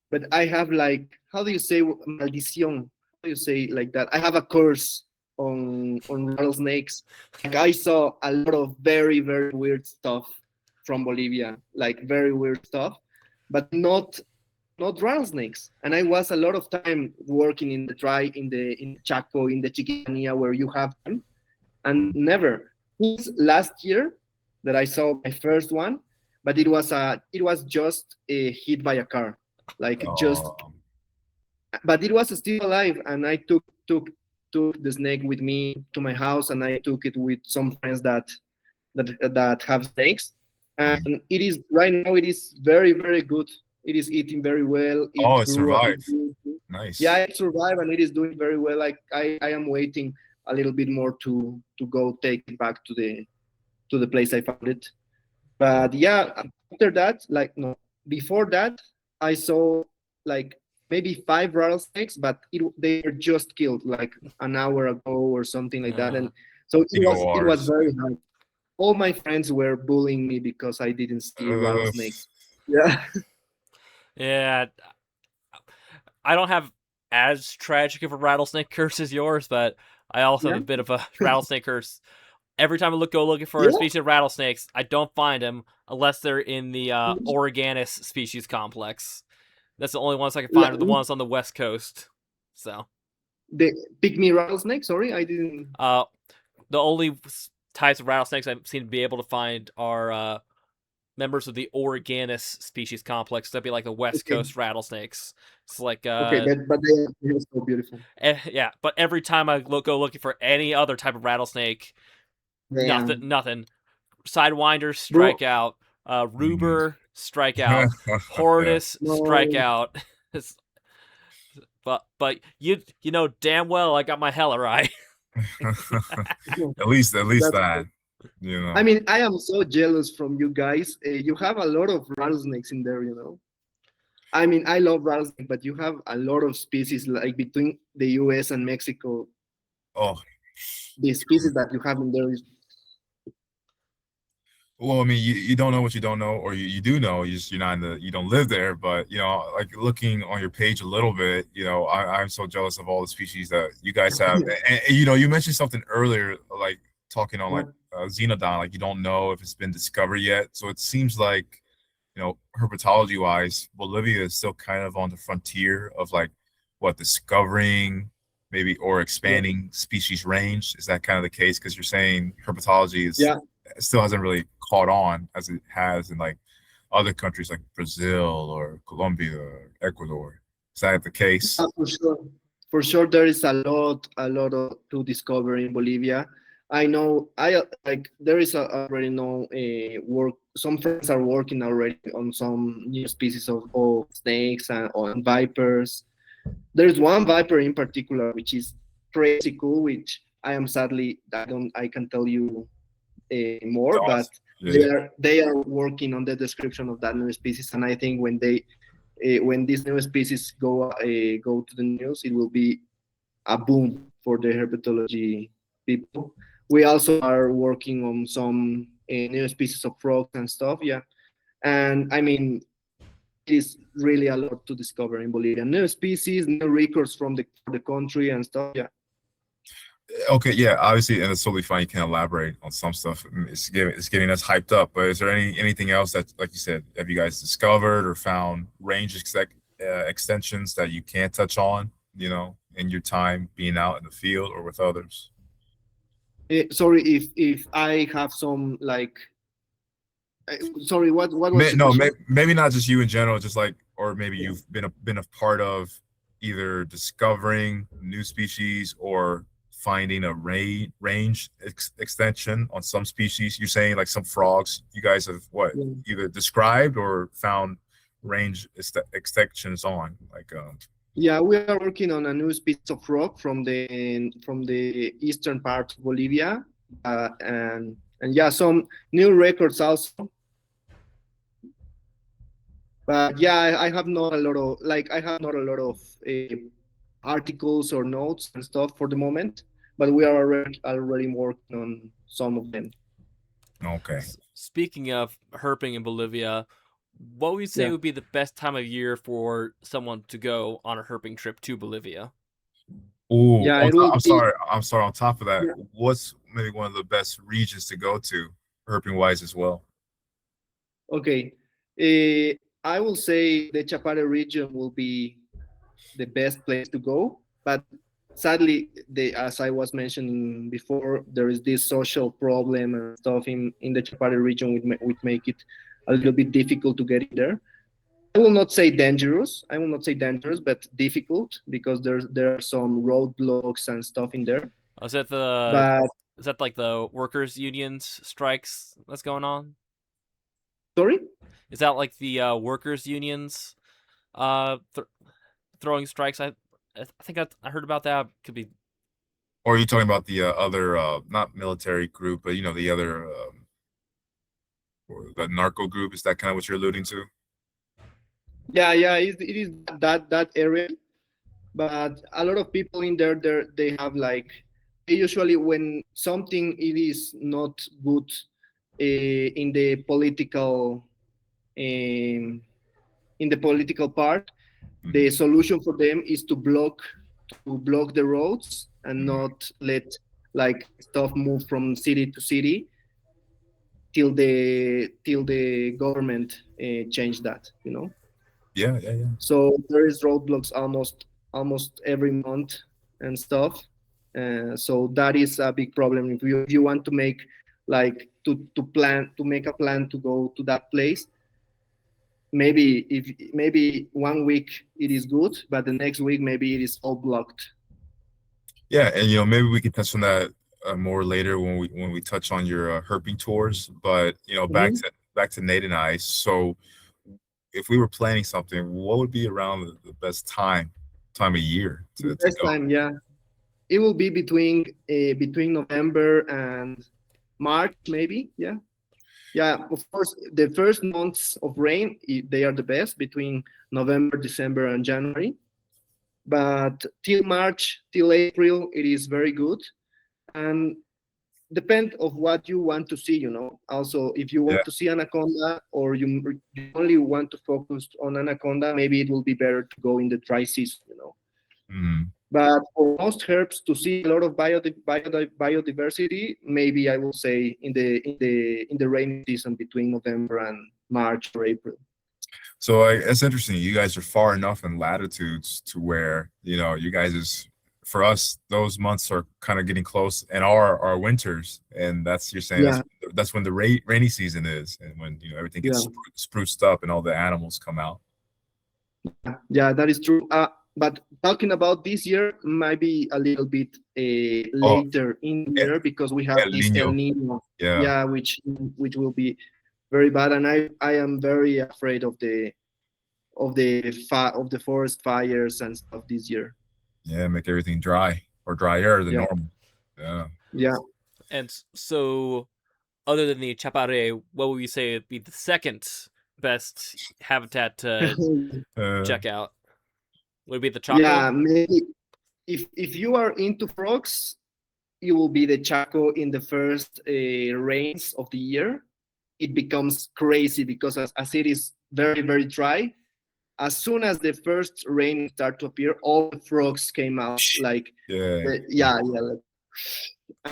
But I have, like, how do you say maldición? How do you say like that? I have a curse on rattlesnakes. Like, I saw a lot of very, very weird stuff from Bolivia, like very weird stuff, but not rattlesnakes. And I was a lot of time working in the in the Chaco, in the Chiquitania, where you have them, and never. Since last year that I saw my first one, but it was just hit by a car, like just, Oh, but it was still alive, and I took the snake with me to my house, and I took it with some friends that have snakes, mhm. and it is right now it is very good. It is eating very well. Oh, It it grew up. survived. Nice. Yeah, it survived, and it is doing very well. Like I am waiting a little bit more to go take it back to the place I found it. Oh, But yeah, after that, like no, before that, I saw like maybe five rattlesnakes, but they were just killed like an hour ago or something like that, Uh, and so it was CORs. very hard. All my friends were bullying me because I didn't see Uh, rattlesnakes. Yeah, yeah, I don't have as tragic of a rattlesnake curse as yours, but I also have yeah, a bit of a rattlesnake curse. Every time go looking for a yeah. species of rattlesnakes, I don't find them unless they're in the Oreganis species complex. That's the only ones I can find are the ones on the west coast. So, The pygmy rattlesnake. Sorry, I didn't. uh, the only types of rattlesnakes I seem to be able to find are members of the Oreganis species complex. That'd be like the west Okay, coast rattlesnakes. It's like okay, but they are so beautiful. yeah. But every time I go looking for any other type of rattlesnake, Yeah, nothing. Sidewinders bro. strike out. mhm. Ruber strike out. Yeah. Hornus strike No, out. But you know damn well I got my Helleri. At least that's. that, you I know. mean, I am so jealous from you guys. You have a lot of rattlesnakes in there, you know. I mean, I love rattlesnake, but you have a lot of species like between the U.S. and Mexico. Oh, The species that you have in there is well, I mean, you don't know what you don't know, or you do know, you're not in you don't live there, but like looking on your page a little bit, I'm so jealous of all the species that you guys have. And you mentioned something earlier, like talking on yeah, like Xenodon, like you don't know if it's been discovered yet. So it seems like, herpetology wise, Bolivia is still kind of on the frontier of like what discovering maybe or yeah, expanding species range. Is that kind of the case? Because you're saying herpetology is yeah. still hasn't really caught on as it has in like other countries like Brazil or Colombia or Ecuador. Is that the case? For sure. For sure, there is a lot of, to discover in Bolivia. I know, I like there is already no work. Some friends are working already on some new species of snakes and on vipers. There's one viper in particular which is crazy cool, which I am sadly I can tell you more, but Awesome. Yeah. they are working on the description of that new species, and I think when these new species go to the news, it will be a boom for the herpetology people. We also are working on some new species of frogs and stuff. Yeah, and I mean, it is really a lot to discover in Bolivia. New species, new records from the country and stuff. Yeah. Okay, yeah, obviously, and it's totally fine. You can elaborate on some stuff. It's getting us hyped up. But is there anything else that, like you said, have you guys discovered or found extensions that you can't touch on? In your time being out in the field or with others. Sorry if I have some like. Sorry, what was the No, question? maybe not just you in general, just like, or maybe you've been a part of either discovering new species or finding a range extension on some species. You're saying like some frogs, you guys have what Yeah. either described or found range extensions on, like Yeah, we are working on a new species of rock from the eastern part of Bolivia, and yeah, some new records also. But yeah, I have not a lot of I have not a lot of articles or notes and stuff for the moment, but we are already working on some of them. okay. Speaking of herping in Bolivia, what would you say Yeah, would be the best time of year for someone to go on a herping trip to Bolivia? Oh, yeah, it will I'm be. sorry. I'm sorry. On top of that, Yeah. what's maybe one of the best regions to go to, herping wise as well? Okay. I will say the Chapare region will be the best place to go, but sadly, as I was mentioning before, there is this social problem and stuff in the Chapare region, which make it a little bit difficult to get in there. I will not say dangerous. I will not say dangerous, but difficult because there are some roadblocks and stuff in there. Is that the But is that like the workers' unions strikes that's going on? sorry. Is that like the workers' unions throwing strikes? I think I heard about that. Could be. Or are you talking about the other, not military group, but the other, the narco group? Is that kind of what you're alluding to? Yeah, it is that area. But a lot of people in there, they have like, they usually, when something it is not good in the political um, in the political part, the Mhm. solution for them is to block the roads and Mhm. not let like stuff move from city to city till the government change that, Yeah, yeah, yeah. so there is roadblocks almost every month and stuff. So that is a big problem if you want to make like to make a plan to go to that place. Maybe one week it is good, but the next week maybe it is all blocked. Yeah, and maybe we can touch on that more later when we touch on your herping tours. But back Mhm. to Nate and I. So if we were planning something, what would be around the best time of year The to best go? time, yeah, it will be between November and March, maybe. Yeah. Yeah, of course, the first months of rain, they are the best between November, December, and January. But till March, till April, it is very good. And depend of what you want to see. Also, if you Yeah. want to see anaconda or you only want to focus on anaconda, maybe it will be better to go in the dry season. Mhm. But for most herbs to see a lot of biodiversity, maybe I will say in the rainy season between November and March or April. So it's interesting. You guys are far enough in latitudes to where you guys is for us those months are kind of getting close, and our winters, and that's you're saying Yeah, that's when the rainy season is, and when everything yeah, gets spruced up and all the animals come out. yeah. That is true. But talking about this year, might be a little bit Oh, later in the El, year because we have El this El Nino. Nino. Yeah, Yeah, which will be very bad, and I am very afraid of the forest fires and stuff this year. yeah, make everything dry or drier than Yeah, normal. Yeah. yeah. And so, other than the Chapare, what would you say would be the second best habitat to Uh, check out? Would it be the Chaco? Yeah, maybe if you are into frogs, you will be the Chaco in the first rains of the year. It becomes crazy because as it is very, very dry, as soon as the first rain start to appear, all the frogs came out. Like, yeah. yeah, yeah.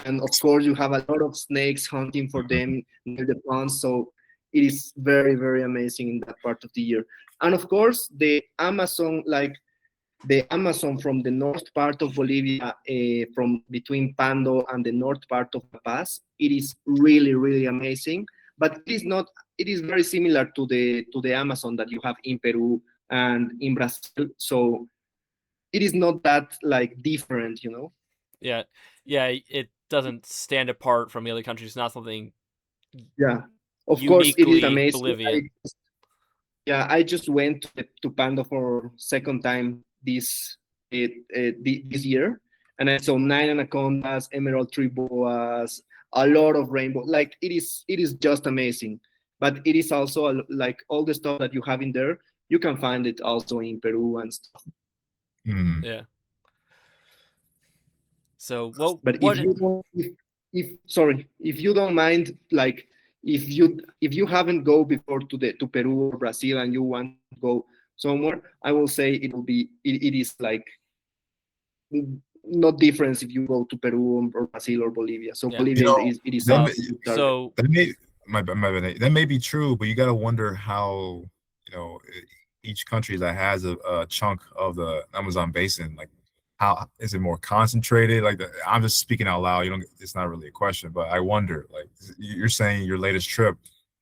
And of course, you have a lot of snakes hunting for Mhm. them near the ponds. So it is very, very amazing in that part of the year. And of course, the Amazon from the north part of Bolivia, from between Pando and the north part of La Paz, it is really, really amazing. But it is not. It is very similar to the Amazon that you have in Peru and in Brazil. So it is not that like different. Yeah, yeah. It doesn't stand apart from the other countries. It's not something Yeah. Of course, it is uniquely amazing. Bolivian. Yeah, I just went to Pando for second time this year, and I saw nine anacondas, emerald tree boas, a lot of rainbow. Like it is just amazing. But it is also like all the stuff that you have in there, you can find it also in Peru and stuff. Mhm. Yeah. So what? But if What? you don't, if sorry, if you don't mind, like if you haven't go before to Peru or Brazil and you want to go somewhere, I will say it is like not difference if you go to Peru or Brazil or Bolivia. So Yeah. Bolivia is That Uh. may, a good target. So that may That may be true, but you got to wonder how, each country that has a chunk of the Amazon basin, like how is it more concentrated? Like I'm just speaking out loud. It's not really a question, but I wonder. Like you're saying, your latest trip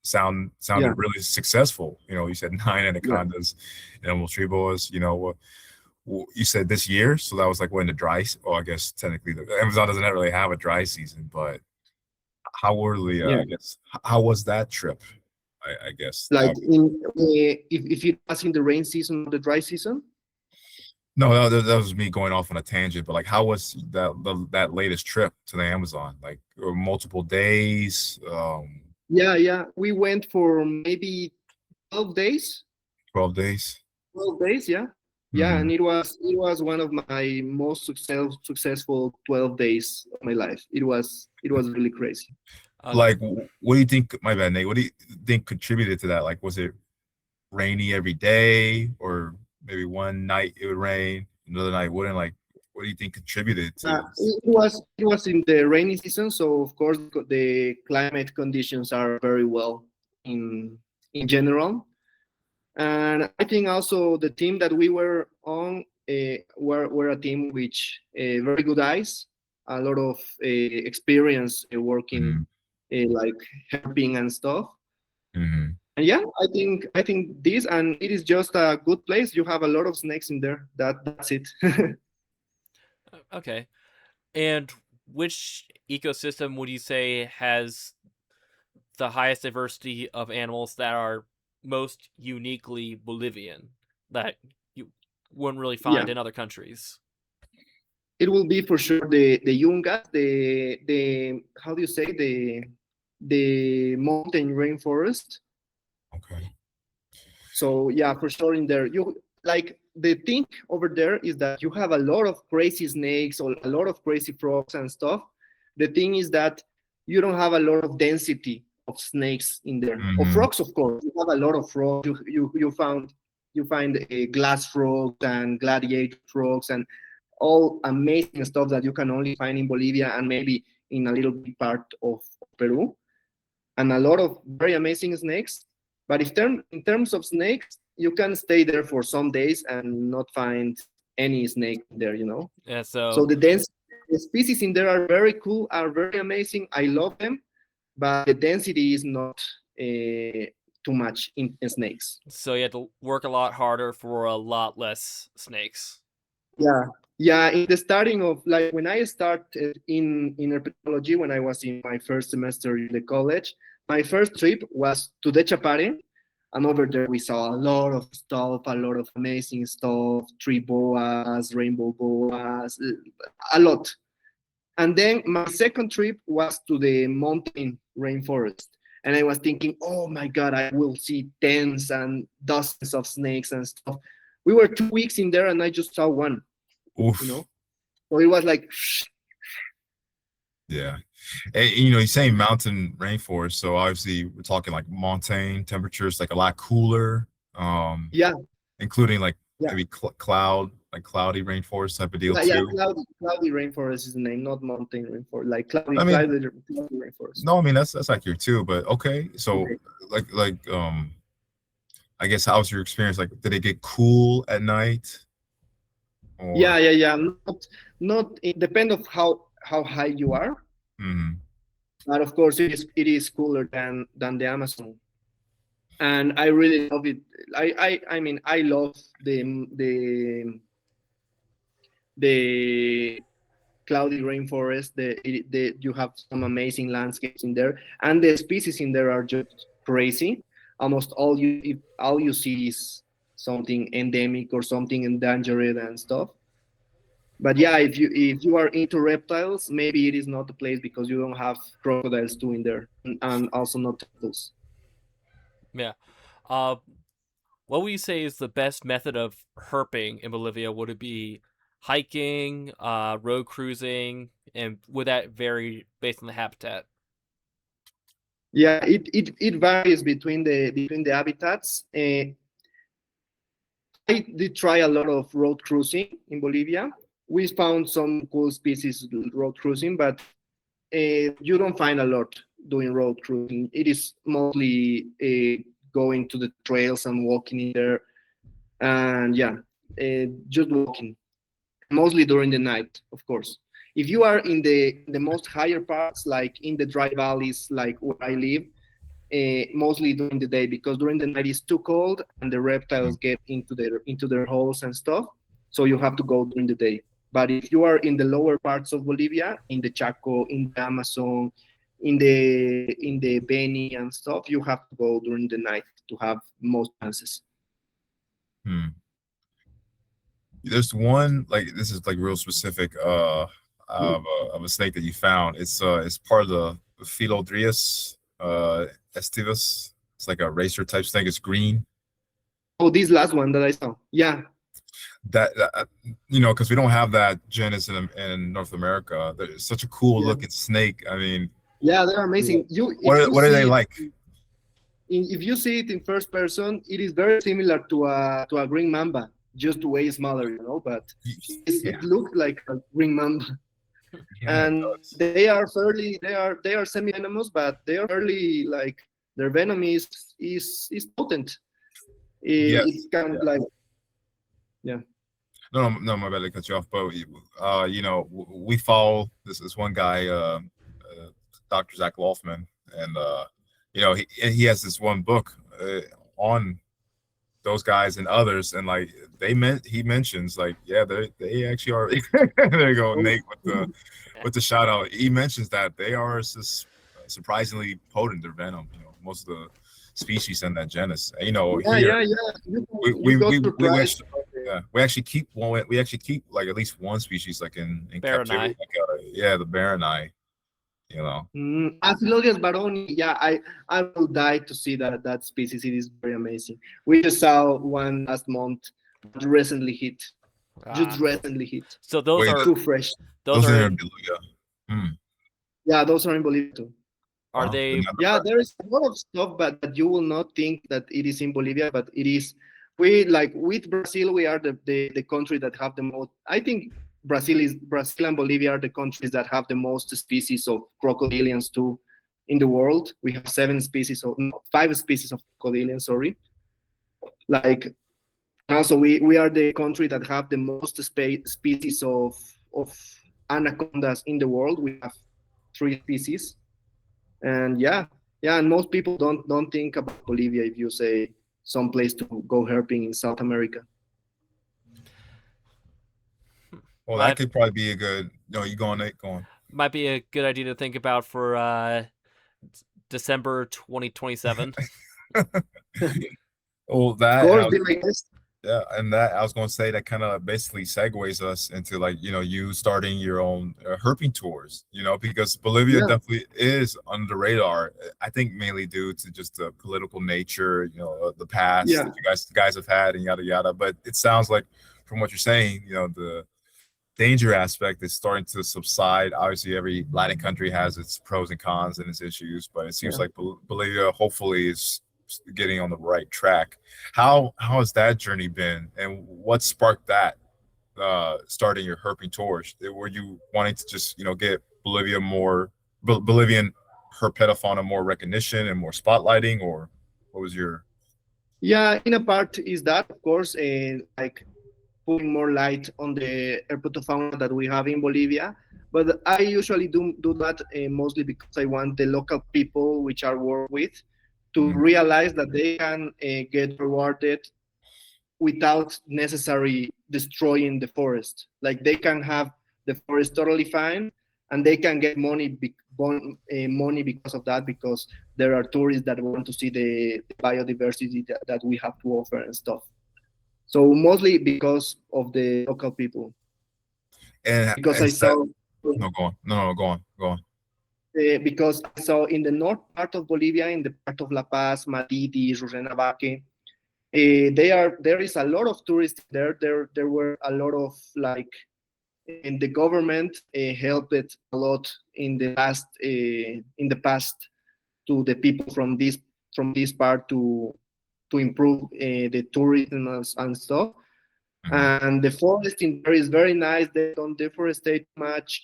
sounded Yeah, really successful. You said 9 yeah. anacondas and almost 3 boas. You said this year, so that was like when the well, I guess technically the Amazon doesn't really have a dry season, but how were the Yeah. I guess how was that trip? I guess Like in if you're asking the rain season or the dry season. no, that was me going off on a tangent, but like how was that latest trip to the Amazon? Like multiple days, Yeah. We went for maybe 12 days. 12 days. 12 days, yeah. Yeah, and Hmm. it was one of my most successful 12 days of my life. It was really crazy. Uh, Like, what do you think? My bad, Nate. What do you think contributed to that? Like, was it rainy every day, or maybe one night it would rain, another night wouldn't? Like, what do you think contributed to this? It was in the rainy season, so of course the climate conditions are very well in general. And I think also the team that we were on were a team which very good eyes, a lot of experience working Hmm. like helping and stuff. Hmm. And yeah, I think this, and it is just a good place. You have a lot of snakes in there. That's it. okay. And which ecosystem would you say has the highest diversity of animals that are most uniquely Bolivian that you wouldn't really Yeah, find in other countries? it will be for sure the yungas, the how do you say the mountain rainforest. Okay. So yeah, for sure in there, you like the thing over there is that you have a lot of crazy snakes or a lot of crazy frogs and stuff. The thing is that you don't have a lot of density of snakes in there. Or Hmm. frogs, of course. You have a lot of frogs. You find a glass frogs and gladiator frogs and all amazing stuff that you can only find in Bolivia and maybe in a little bit part of Peru, and a lot of very amazing snakes. But in terms of snakes, you can stay there for some days and not find any snake there. Yeah, So so the species in there are very cool, are very amazing. I love them, but the density is not too much in snakes. so you have to work a lot harder for a lot less snakes. Yeah, yeah. In the starting of like when I started in herpetology, when I was in my first semester in the college, my first trip was to the Chapare, and over there we saw a lot of stuff, a lot of amazing stuff, tree boas, rainbow boas, a lot. And then my second trip was to the mountain rainforest. And I was thinking, oh my God, I will see tens and dozens of snakes and stuff. We were 2 weeks in there and I just saw one, you Oof. know? So it was like, Yeah. And, you're saying mountain rainforest, so obviously we're talking like montane temperatures, like a lot cooler, yeah, including like yeah. maybe cloudy rainforest type of deal Yeah, too. cloudy rainforest is the name, not mountain rainforest, like cloudy, I mean, cloudy rainforest. no, I mean that's accurate too, but okay. So Okay. like I guess how was your experience? Like, did it get cool at night or? Yeah. Not it depend of how high you are, Mhm. but of course it is cooler than the Amazon. And I really love it. I mean I love the cloudy rainforest. You have some amazing landscapes in there, and the species in there are just crazy. Almost all you see is something endemic or something endangered and stuff. But yeah, if you are into reptiles, maybe it is not the place because you don't have crocodiles too in there, and also not turtles. Yeah. Uh, what would you say is the best method of herping in Bolivia? Would it be hiking, road cruising, and would that vary based on the habitat? Yeah, it varies between the habitats. I did try a lot of road cruising in Bolivia. We found some cool species road cruising, but you don't find a lot. doing road cruising. It is mostly going to the trails and walking in there, and yeah, just walking. Mostly during the night, of course. If you are in the most higher parts, like in the dry valleys, like where I live, mostly during the day, because during the night it's too cold and the reptiles get into their holes and stuff. So you have to go during the day. But if you are in the lower parts of Bolivia, in the Chaco, in the Amazon, in the Beni and stuff, you have to go during the night to have most chances. Hmm. There's one, like, this is like real specific of a snake that you found. It's part of the Philodrius estivus. It's like a racer type snake. It's green. Oh, this last one that I saw. Yeah. That you know, because we don't have that genus in North America. It's such a cool Yeah. looking snake. I mean, Yeah, they're amazing. what are they like? If you see it in first person, it is very similar to a green mamba, just way smaller, you know. But Yeah, it looks like a green mamba, yeah, it and does. they are semi-venomous, but they are fairly like their venom is potent. It Yes. can like yeah. No, my bad to cut you off. But you know, we follow this one guy, Dr. Zach Loftman, and you know, he has this one book on those guys and others, and like he mentions, like, yeah, they actually are. There you go, Nate, with the shout out. He mentions that they are surprisingly potent. Their venom, you know, most of the species in that genus. You know, here You got surprised. we actually keep one. We actually keep like at least one species like in captivity. Like, the Baronai. You know. Aphilodius baroni. Yeah, I will die to see that species. It is very amazing. We just saw one last month, recently hit. Just recently hit. So those are too fresh. Those are in Bolivia. Yeah, those are in Bolivia too. Are they? Yeah, there is a lot of stuff, but you will not think that it is in Bolivia, but it is. We like with Brazil, we are the country that have the most. I think Brazil and Bolivia are the countries that have the most species of crocodilians too in the world. We have 5 species of crocodilians. Sorry, like also we are the country that have the most species of anacondas in the world. We have 3 species. And and most people don't think about Bolivia if you say some place to go herping in South America. Well, that could probably be a good. No, you go on, Nate. Go on. Might be a good idea to think about for December 2027. Well, that. Of course, yeah, and that I was going to say that kind of basically segues us into, like, you know, you starting your own herping tours, you know, because Bolivia definitely is under the radar. I think mainly due to just the political nature, you know, the past that you guys have had and yada yada. But it sounds like from what you're saying, you know, the danger aspect is starting to subside. Obviously, every Latin country has its pros and cons and its issues, but it seems like Bolivia hopefully is getting on the right track. How has that journey been, and what sparked that starting your herping tours? Were you wanting to just, you know, get Bolivian herpetofauna more recognition and more spotlighting, or what was your? Yeah, in a part is that, of course, like putting more light on the herpetofauna that we have in Bolivia. But I usually do that mostly because I want the local people which I work with to realize that they can get rewarded without necessarily destroying the forest. Like they can have the forest totally fine, and they can get money because of that, because there are tourists that want to see the biodiversity that we have to offer and stuff. So mostly because of the local people. And because I saw. No, go on. No, go on. Because I saw in the north part of Bolivia, in the part of La Paz, Matiti, Rurrenabaque, there is a lot of tourists there. There were a lot of like, and the government helped it a lot in the past to the people from this part to improve the tourism and stuff. And the forest in there is very nice. They don't deforestate much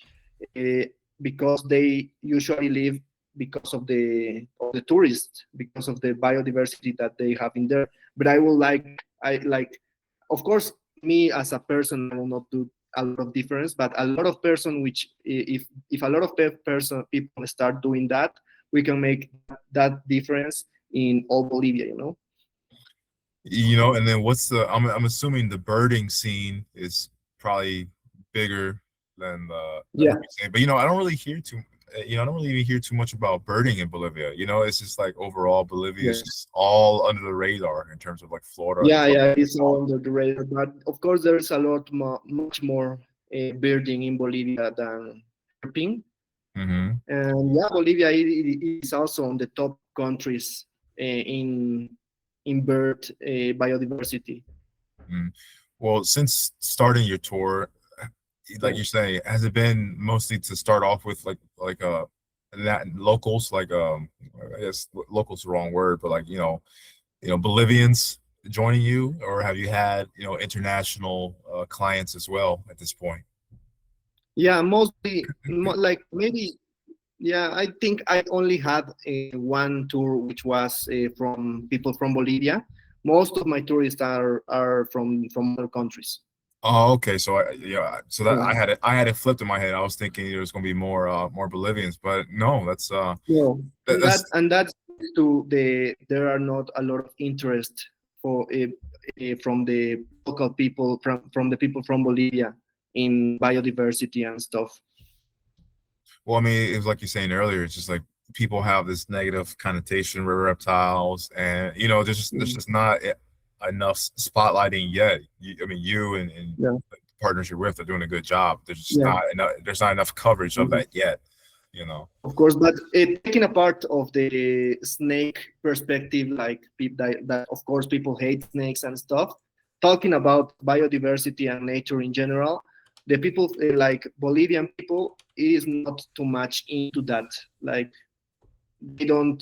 because they usually leave because of the tourists, because of the biodiversity that they have in there. But I like, of course, me as a person, I will not do a lot of difference, but a lot of person, which if a lot of people start doing that, we can make that difference in all Bolivia, you know. And then I'm assuming the birding scene is probably bigger than the Yeah, herping scene. But I don't really hear I don't really even hear too much about birding in Bolivia. It's just like overall Bolivia is yeah. just all under the radar in terms of like Florida. Yeah, it's all under the radar. But of course, there's a lot more, much more birding in Bolivia than herping. Hmm. And yeah, Bolivia is also on the top countries in bird biodiversity. Mm. Well, since starting your tour, like Yeah. you're saying, has it been mostly to start off with like that locals, like I guess locals the wrong word, but like Bolivians joining you, or have you had international clients as well at this point? Yeah, mostly like maybe. Yeah, I think I only had one tour, which was from people from Bolivia. Most of my tourists are from other countries. Oh, okay. So so that Yeah. I had it flipped in my head. I was thinking there was going to be more Bolivians, but no, No, and that's that's to there are not a lot of interest for from the local people from the people from Bolivia in biodiversity and stuff. well, I mean, it was like you're saying earlier. It's just like people have this negative connotation with reptiles, and there's Mm. just not enough spotlighting yet. I mean, you and Yeah, the partners you're with are doing a good job. yeah. There's not enough coverage of Mhm. that yet. You know. Of course, but taking a part of the snake perspective, like that, of course, people hate snakes and stuff. Talking about biodiversity and nature in general, the people like Bolivian people is not too much into that. Like they don't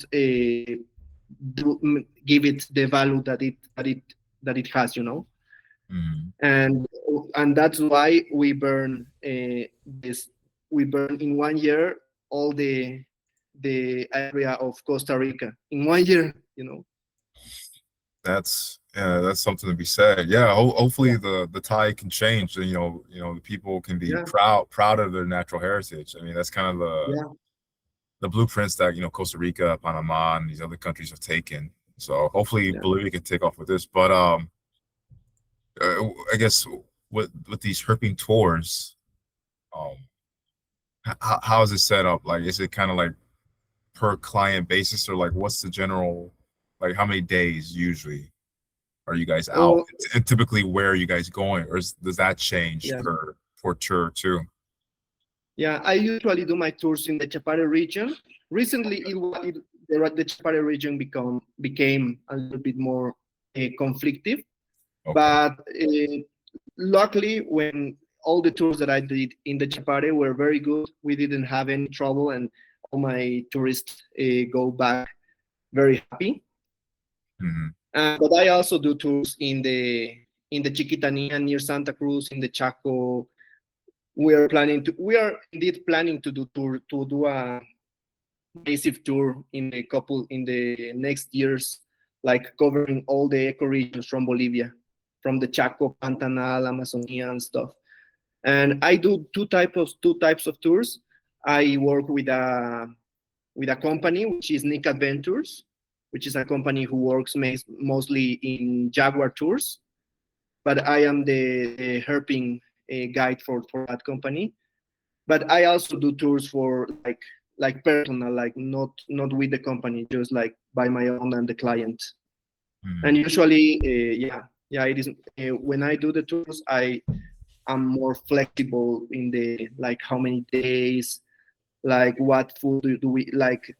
give it the value that it has, you know. Mhm. And that's why this we burn in 1 year all the area of Costa Rica in 1 year, you know. That's something to be said. Yeah, hopefully Yeah, the tide can change, and the people can be yeah, proud of their natural heritage. I mean, that's kind of yeah, the blueprints that Costa Rica, Panama, and these other countries have taken. So hopefully yeah. Bolivia can take off with this. But I guess with these herping tours, um, how is it set up? Like, is it kind of like per client basis, or like what's the general, like how many days usually are you guys out? Oh, And typically, where are you guys going, or does that change yeah, per tour too? yeah. I usually do my tours in the Chapare region. Recently, the Chapare region became a little bit more conflictive, Okay. but luckily, when all the tours that I did in the Chapare were very good, we didn't have any trouble, and all my tourists go back very happy. Hmm. But I also do tours in the Chiquitania near Santa Cruz in the Chaco. We are indeed planning to do a massive tour in the next years, like covering all the ecoregions from Bolivia, from the Chaco, Pantanal, Amazonia, and stuff. And I do two types of tours. I work with a company which is Nick Adventures, which is a company who works mostly in Jaguar tours. But I am the herping guide for that company. But I also do tours for like personal, like not with the company, just like by my own and the client. And Hmm. usually, yeah, it is when I do the tours, I'm more flexible in the like how many days, like what food do we like.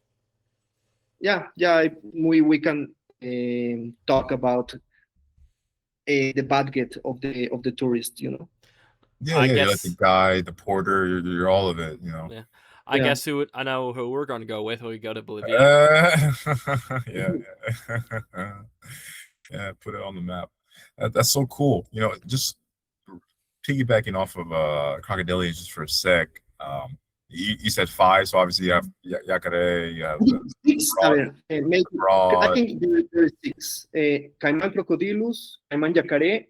We can talk about the budget of the tourist, you know. Yeah, I yeah. You're like the guess. guide, the porter. You're all of it. You know. Yeah. I Yeah. guess I know who we're going to go with when we go to Bolivia. Uh, yeah, yeah. Yeah, put it on the map. That's so cool. Just piggybacking off of crocodilians just for a sec. You said 5, so obviously you have Yacare, you have the 6. A broad, ver, maybe, I think there is 6. Caimán crocodilus, Caimán yacaré,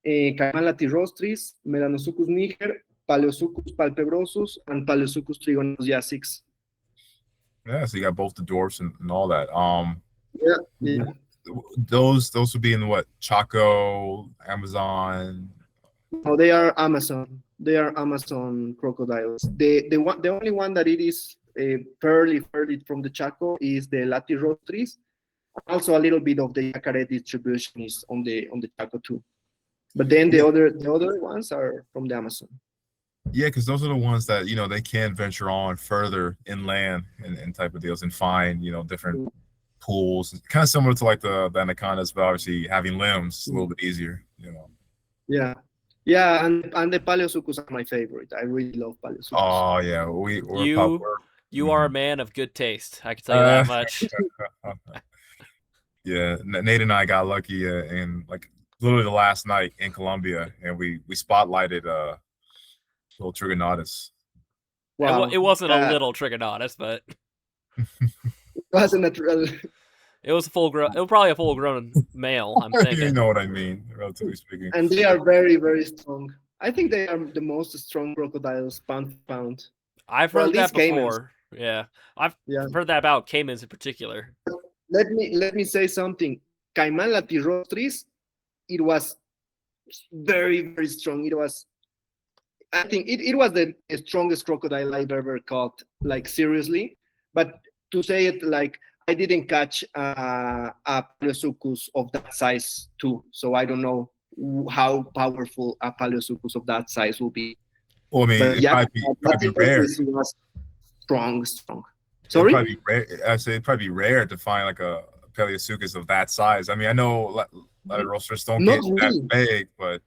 Caimán latirostris, Melanosuchus niger, Paleosuchus palpebrosus, and Paleosuchus trigonosus. Yeah, 6. Yeah, so you got both the dwarfs and all that. Yeah. Those would be in what? Chaco, Amazon. No, they are Amazon. They are Amazon crocodiles. The only one that it is fairly from the Chaco is the latirostris. Also, a little bit of the yacaré distribution is on the Chaco too. But then the other ones are from the Amazon. Yeah, because those are the ones that they can venture on further inland and type of deals and find different pools. Kind of similar to like the anacondas, but obviously having limbs is a little bit easier. Yeah, and the Paleosuchus are my favorite. I really love Paleosuchus. Oh yeah, you are a man of good taste. I can tell you that much. Yeah, Nate and I got lucky in like literally the last night in Colombia, and we spotlighted little Trigonotus. Wow. It wasn't a little Trigonotus, but it wasn't a it was probably a full-grown male. I'm thinking. You know what I mean, relatively speaking. And they are very, very strong. I think they are the most strong crocodiles pound for pound. I've heard that before. Caimans. Yeah, I've heard that about caimans in particular. Let me say something. Caimán latirostris, it was very, very strong. I think it was the strongest crocodile I've ever caught, like seriously. But to say it like I didn't catch a Paleosuchus of that size too, so I don't know how powerful a Paleosuchus of that size will be. Well, I mean, it'd probably be rare. Was strong. Sorry? It'd probably be rare to find like a Paleosuchus of that size. I mean, I know a lot of roasters don't get that big, but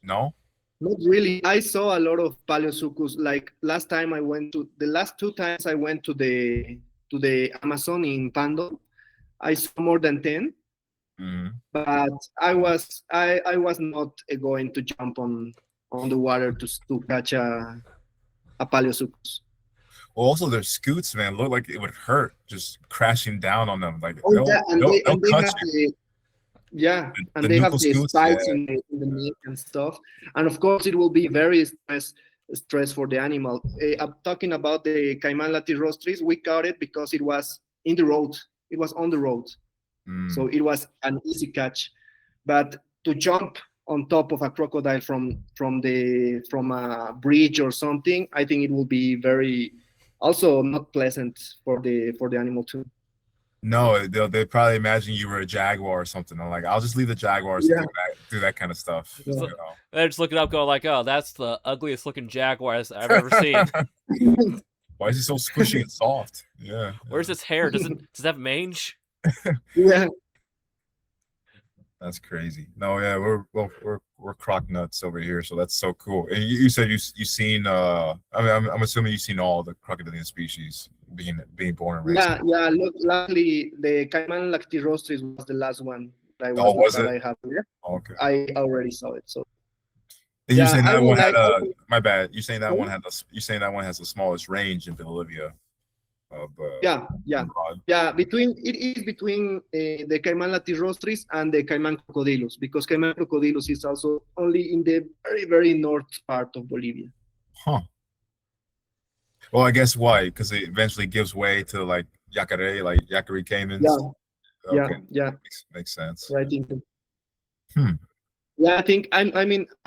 no. Not really. I saw a lot of Paleosuchus. Like the last 2 times I went to the Amazon in Pando, I saw more than 10. Mm-hmm. But I was not going to jump on the water to catch a Paleosuchus. Well, also their scoots, man, look like it would hurt just crashing down on them. Like they have the spikes in the neck and stuff. And of course, it will be very stress for the animal. I'm talking about the Caimán latirostris. We caught it because it was in the road. It was on the road. So it was an easy catch. But to jump on top of a crocodile from a bridge or something, I think it will be very also not pleasant for the animal too. No, they probably imagine you were a jaguar or something. I'm like, I'll just leave the jaguars to do that kind of stuff. Yeah. They're just looking up, going like, "Oh, that's the ugliest looking jaguar I've ever seen." Why is he so squishy and soft? Yeah. Where's his hair? Does it have mange? Yeah. That's crazy. No, yeah, we're croc nuts over here, so that's so cool. And you said you seen I mean, I'm assuming you've seen all the crocodilian species being born and raised. Yeah. Look, luckily the Caimán latirostris was the last one that I have here. Okay. I already saw it. So. And you're saying that one had my bad. You're saying that one has the smallest range in Bolivia. Yeah. It is between the Caimán latirostris and the Caimán crocodilus, because Caimán crocodilus is also only in the very, very north part of Bolivia. Huh. Well, I guess why? Because it eventually gives way to like yacaré caimans. Yeah. Okay. Yeah. Makes sense. Yeah, I think. Yeah, I think I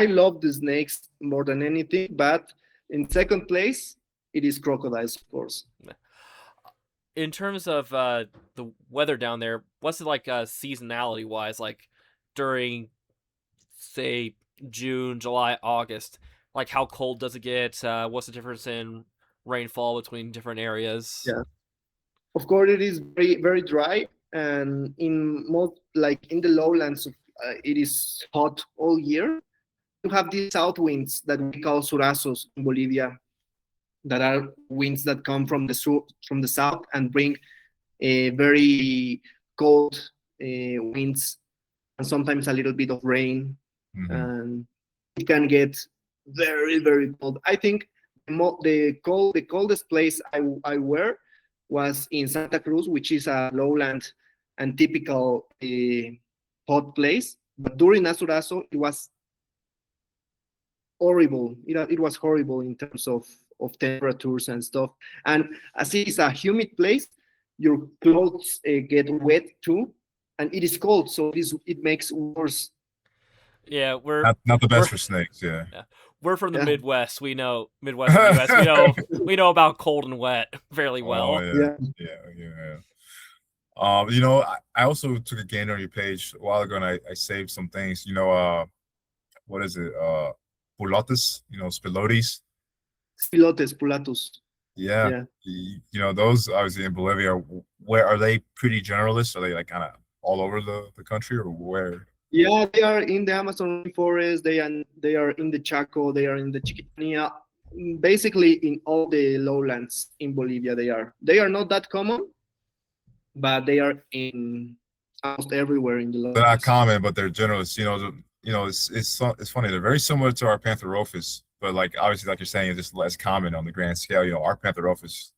love the snakes more than anything, but in second place it is crocodiles, of course. In terms of the weather down there, what's it like seasonality wise? Like during, say, June, July, August, like how cold does it get? What's the difference in rainfall between different areas? Yeah, of course it is very, very dry, and in the lowlands, it is hot all year. You have these south winds that we call surazos in Bolivia, that are winds that come from the south and bring very cold winds and sometimes a little bit of rain. And it can get very, very cold. I think the coldest place I were was in Santa Cruz, which is a lowland and typical hot place. But during Azurazo, it was horrible. It was horrible in terms of temperatures and stuff. And as it is a humid place, your clothes get wet too, and it is cold, so it makes worse. Yeah, not the best for snakes. Yeah. We're from the Yeah. Midwest. We know Midwestern U.S. We know about cold and wet fairly well. Oh, yeah. You know, I also took a gander on your page a while ago, and I saved some things. You know, what is it? Pulotes, you know, spilotes. Spilotes, pulatus. Yeah. You know, those obviously in Bolivia, where are they pretty generalist? Are they like kind of all over the country, or where? Yeah, they are in the Amazon rainforest. They are in the Chaco. They are in the Chiquitania. Basically, in all the lowlands in Bolivia, they are. They are not that common, but they are in almost everywhere in the lowlands. They're not common, but they're generalists. You know, it's funny. They're very similar to our Pantherophis, but like obviously, like you're saying, it's just less common on the grand scale. You know, our Pantherophis,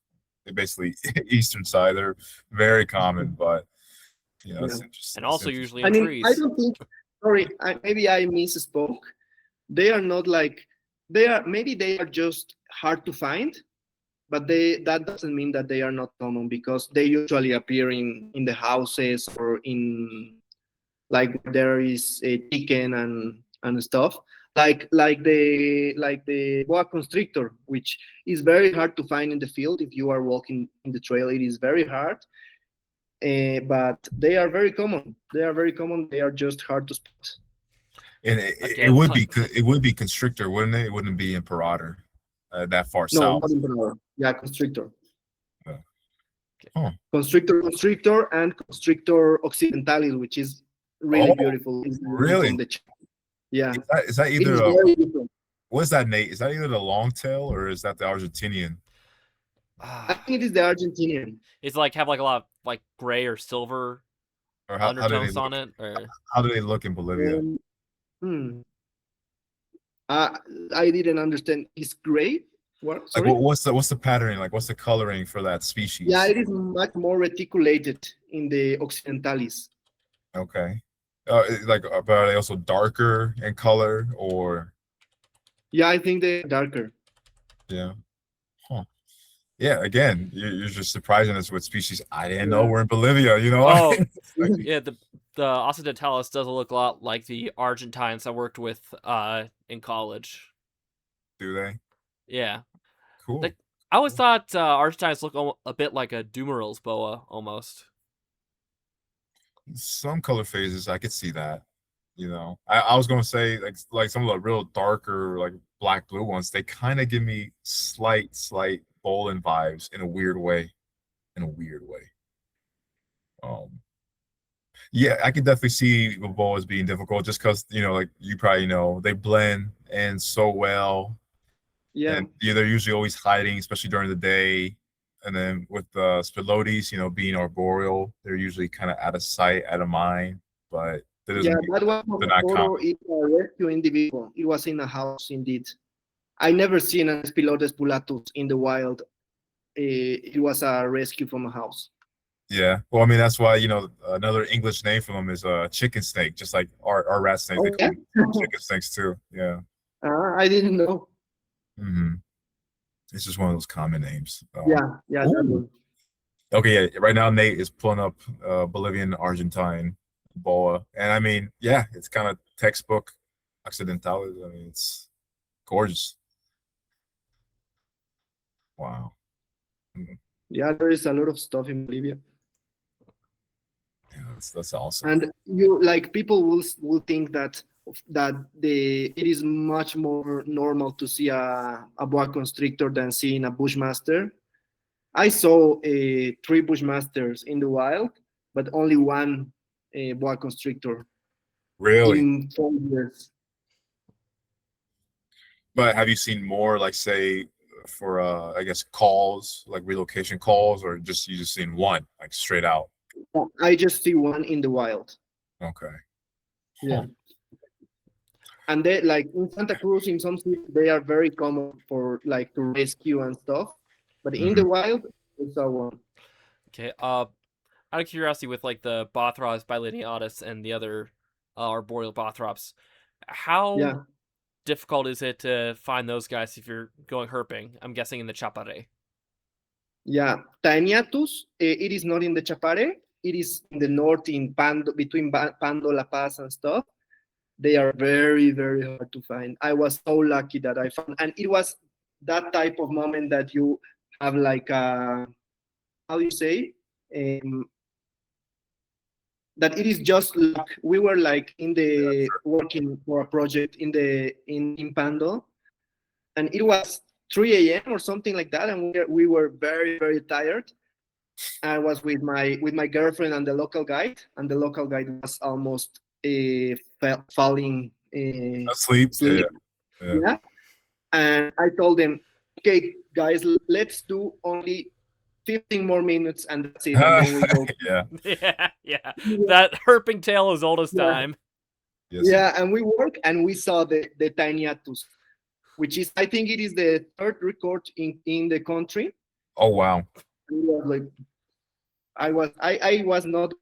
they're basically eastern side. They're very common, but you know, it's interesting. And also usually in trees. I don't think. Sorry, maybe I misspoke. They are not like they are. Maybe they are just hard to find, but that doesn't mean that they are not common, because they usually appear in the houses or in like there is a chicken and stuff. Like the boa constrictor, which is very hard to find in the field. If you are walking in the trail, it is very hard. But they are very common. They are just hard to spot. And it would be constrictor, wouldn't it? It wouldn't be imperator that far south. Not imperator. Yeah, constrictor. Huh. Constrictor, and constrictor occidentalis, which is really beautiful. Really? Yeah. Is that either what is that, Nate? Is that either the long tail or is that the Argentinian? I think it is the Argentinian. It's like have like a lot of like gray or silver undertones on it. Or how do they look in Bolivia? I didn't understand. It's gray. What? Sorry? Like, what's the patterning? Like, what's the coloring for that species? Yeah, it is much more reticulated in the occidentalis. Okay. But are they also darker in color, or? Yeah, I think they're darker. Yeah. Huh. Yeah. Again, you're just surprising us with species I didn't know were in Bolivia. You know. Oh, yeah. The occidentalis does look a lot like the Argentines I worked with in college. Do they? Yeah. Cool. I always thought Argentines look a bit like a Dumeril's boa almost. Some color phases, I could see that. You know, I was gonna say like some of the real darker like black blue ones. They kind of give me slight Bolin vibes in a weird way. Yeah, I could definitely see the boas being difficult just because like you probably know they blend in so well. Yeah. And they're usually always hiding, especially during the day. And then with the spilotes, being arboreal, they're usually kind of out of sight, out of mind. But that doesn't mean that was they're not common. It's a rescue individual. It was in a house, indeed. I never seen a Spilotes pulatus in the wild. It was a rescue from a house. Yeah, well, I mean that's why another English name for them is a chicken snake, just like our rat snakes. They call them chicken snakes too. Yeah. I didn't know. Mm-hmm. It's just one of those common names. Yeah. Okay, yeah. Right now Nate is pulling up Bolivian Argentine boa, and I mean, yeah, it's kind of textbook occidentalis. I mean, it's gorgeous. Wow. Mm-hmm. Yeah, there is a lot of stuff in Bolivia. Yeah, that's awesome. And people will think that it is much more normal to see a boa constrictor than seeing a bushmaster. I saw 3 bushmasters in the wild, but only one boa constrictor. Really? In 4 years. But have you seen more, like say, for I guess calls, like relocation calls, or you just seen one, like straight out? I just see one in the wild. Okay. Yeah. And they like in Santa Cruz, in some cities, they are very common for like to rescue and stuff. But in Mhm. the wild, we saw one. Okay. Out of curiosity, with like the Bothrops bilineatus and the other arboreal Bothrops, how Yeah, difficult is it to find those guys if you're going herping? I'm guessing in the Chapare. yeah. Taeniatus, it is not in the Chapare. It is in the north in Pando, between Pando, La Paz, and stuff. They are very, very hard to find. I was so lucky that I found, and it was that type of moment that you have like a, how do you say, um, that it is just luck. We were like in Yeah, the sure. working for a project in the in Pando, and it was 3 a.m. or something like that, and we were very, very tired. I was with my girlfriend and the local guide, and the local guide was almost falling Asleep. Yeah, asleep. yeah. Yeah, and I told them, okay, guys, let's do only 15 more minutes, and that's it, and then we go. Yeah. Yeah, yeah. That herping tale is old as Yeah, time. Yes. yeah, and we work and we saw the Tainiatus, which is I think it is the third record in the country. Oh wow. And we were like I was not.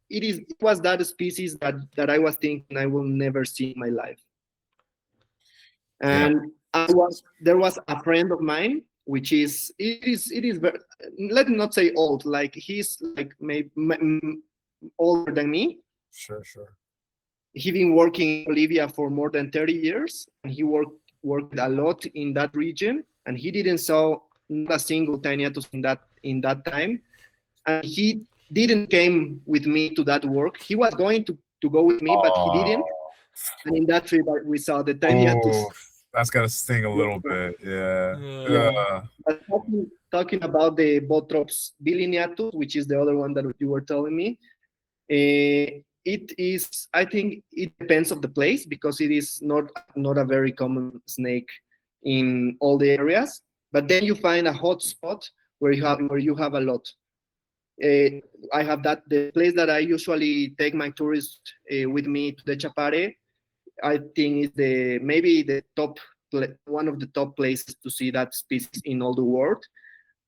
It was that species that I was thinking I will never see in my life. Yeah. And there was a friend of mine, which is it is very, let me not say old, like he's like maybe older than me. Sure. Sure. He been working in Bolivia for more than 30 years, and he worked a lot in that region, and he didn't saw not a single Tainiatus in that time, and he didn't came with me to that work. He was going to go with me, but he didn't. Oh. And in that trip, we saw the Oh, Tainiatus. that's gotta sting a little bit. Yeah. Yeah. Uh, But talking about the Botrops bilineatus, which is the other one that you were telling me, it is. I think it depends of the place because it is not a very common snake in all the areas. But then you find a hot spot where you have a lot. Uh, I have that the place that I usually take my tourists with me to the Chapare. I think is the maybe the one of the top places to see that species in all the world.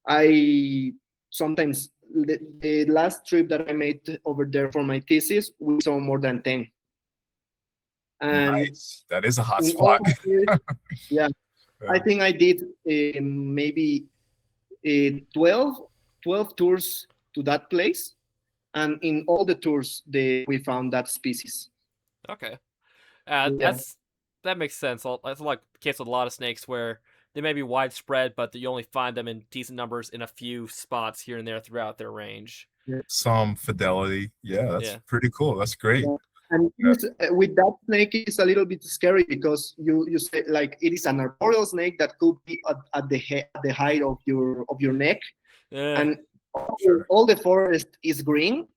I sometimes the last trip that I made over there for my thesis, we saw more than 10. And Nice. That is a hot in all spot. my years, yeah, I Yeah. think I did maybe 12, 12 tours to that place. And in all the tours, we found that species. okay. Yeah. That makes sense. That's like the case with a lot of snakes where they may be widespread, but you only find them in decent numbers in a few spots here and there throughout their range. Some fidelity. Yeah, that's Yeah. pretty cool. That's great. Yeah. And Yeah. with that snake, it's a little bit scary because you say like it is an arboreal snake that could be at the height of your neck, Eh, and Sure. all the forest is green.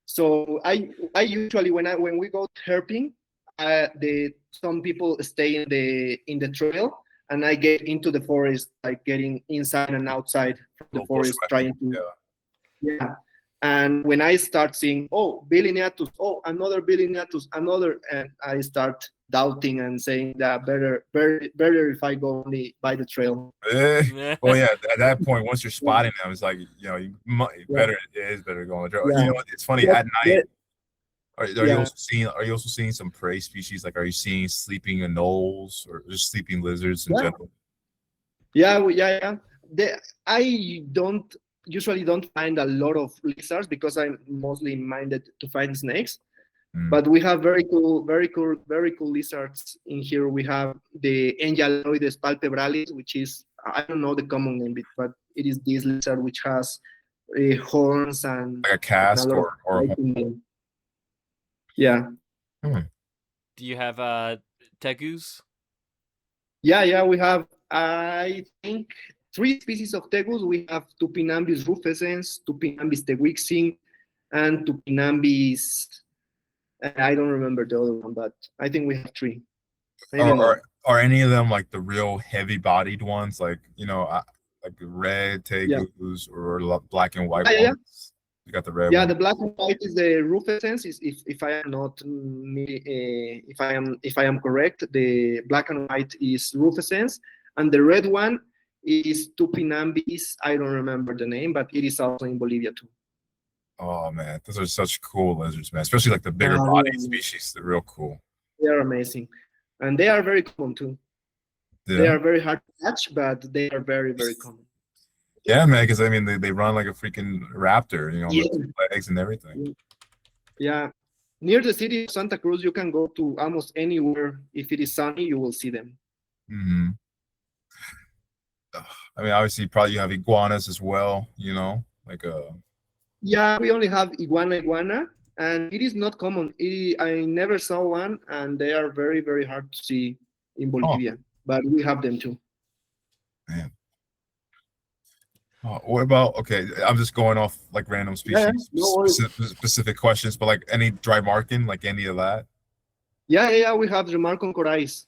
So I usually when we go herping, the some people stay in the trail, and I get into the forest, like getting inside and outside from the Little forest, bushwhacking. trying to. Yeah. Yeah. And when I start seeing, oh, bilineatus, oh, another bilineatus, another, and I start doubting and saying that better if I go only by the trail. Eh, yeah. well, yeah. At that point, once you're Yeah, spotting them, it's like you yeah, better. It is better going. yeah, You know, it's funny yeah, at yeah, night. Are you yeah. also seeing? Are you also seeing some prey species? Like, are you seeing sleeping anoles or just sleeping lizards in Yeah. general? Yeah, yeah. I don't usually don't find a lot of lizards because I'm mostly minded to find snakes. Mm. But we have very cool lizards in here. We have the Engialoides palpebralis, which is I don't know the common name, but it is this lizard which has horns Like a and a casque lot of or a. yeah, Hmm. Do you have tegus? yeah. We have I think three species of tegus. We have Tupinambis rufescens, Tupinambis teguixin, and Tupinambis. I don't remember the other one, but I think we have three, maybe Are, more. are any of them like the real heavy-bodied ones, like like red Yeah, tegus or black and white yeah. ones? You got the red Yeah, one. the black and white is the rufescens. Is if I am not if I am correct, the black and white is rufescens, and the red one is Tupinambis. I don't remember the name, but it is also in Bolivia too. Oh man, those are such cool lizards, man. Especially like the bigger Yeah, bodied species. They're real cool. they are amazing, and they are very common too. They Yeah. are very hard to catch, but they are very, very common. Yeah, man, because I mean they run like a freaking raptor, you know, Yeah. the legs and everything. Yeah. Near the city of Santa Cruz, you can go to almost anywhere. If it is sunny, you will see them. Hmm. I mean, obviously, probably you have iguanas as well, you know, like Yeah, we only have iguana, and it is not common. I never saw one, and they are very, very hard to see in oh Bolivia, but we have them too. man. Oh, what about okay? I'm just going off like random Yeah, species, no worries. specific questions, but like any dry marking, like any of that. Yeah, we have Remarcon corais,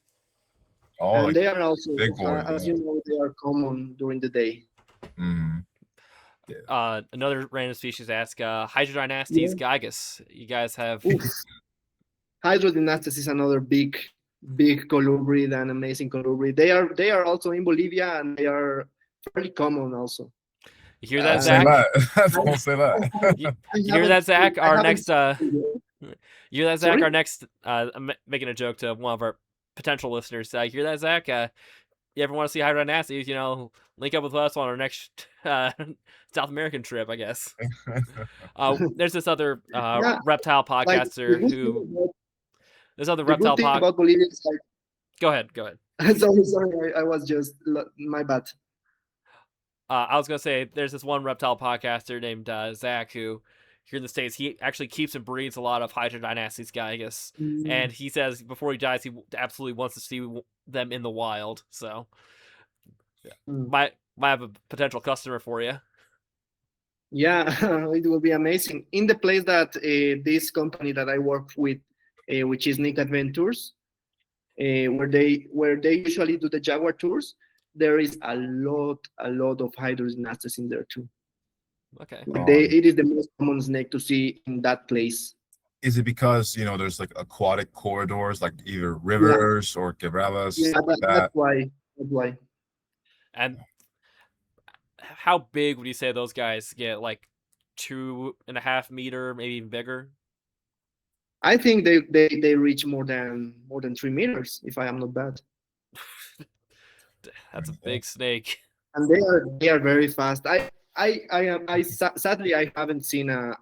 Oh, and like they are also, big boys. as you know, they are common during the day. Mm-hmm. Yeah. Another random species ask, Hydrodynastes Yeah. gigas. You guys have Oof. Hydrodynastes is another big colubrid and amazing colubrid. They are also in Bolivia, and they are fairly common also. you hear that, Don't say Zach? that. Don't say that. You hear that, Zach? Our next you you hear that, Zach? Sorry? Our next I'm making a joke to one of our potential listeners. You hear that, Zach? You ever want to see Hydrodynastes, you know, link up with us on our next South American trip, I guess. There's this other Yeah, reptile like podcaster this other the reptile good thing about Bolivia is like. Go ahead. Sorry, I was just my bad. I was gonna say there's this one reptile podcaster named Zach who here in the States he actually keeps and breeds a lot of Hydrodynastes gigas, and he says before he dies he absolutely wants to see them in the wild. So might have a potential customer for you. Yeah, it will be amazing. In the place that this company that I work with, which is Nick Adventures, where they usually do the jaguar tours, there is a lot of hydrodynastes in there too. Okay. It is the most common snake to see in that place. Is it because you know there's like aquatic corridors, like either rivers or quebradas? Yeah, Like that? that's why. That's why. And how big would you say those guys get? Like 2.5 meter, maybe even bigger? I think they reach more than 3 meters, if I am not bad. That's a big snake. And they are very fast. Sadly I haven't seen an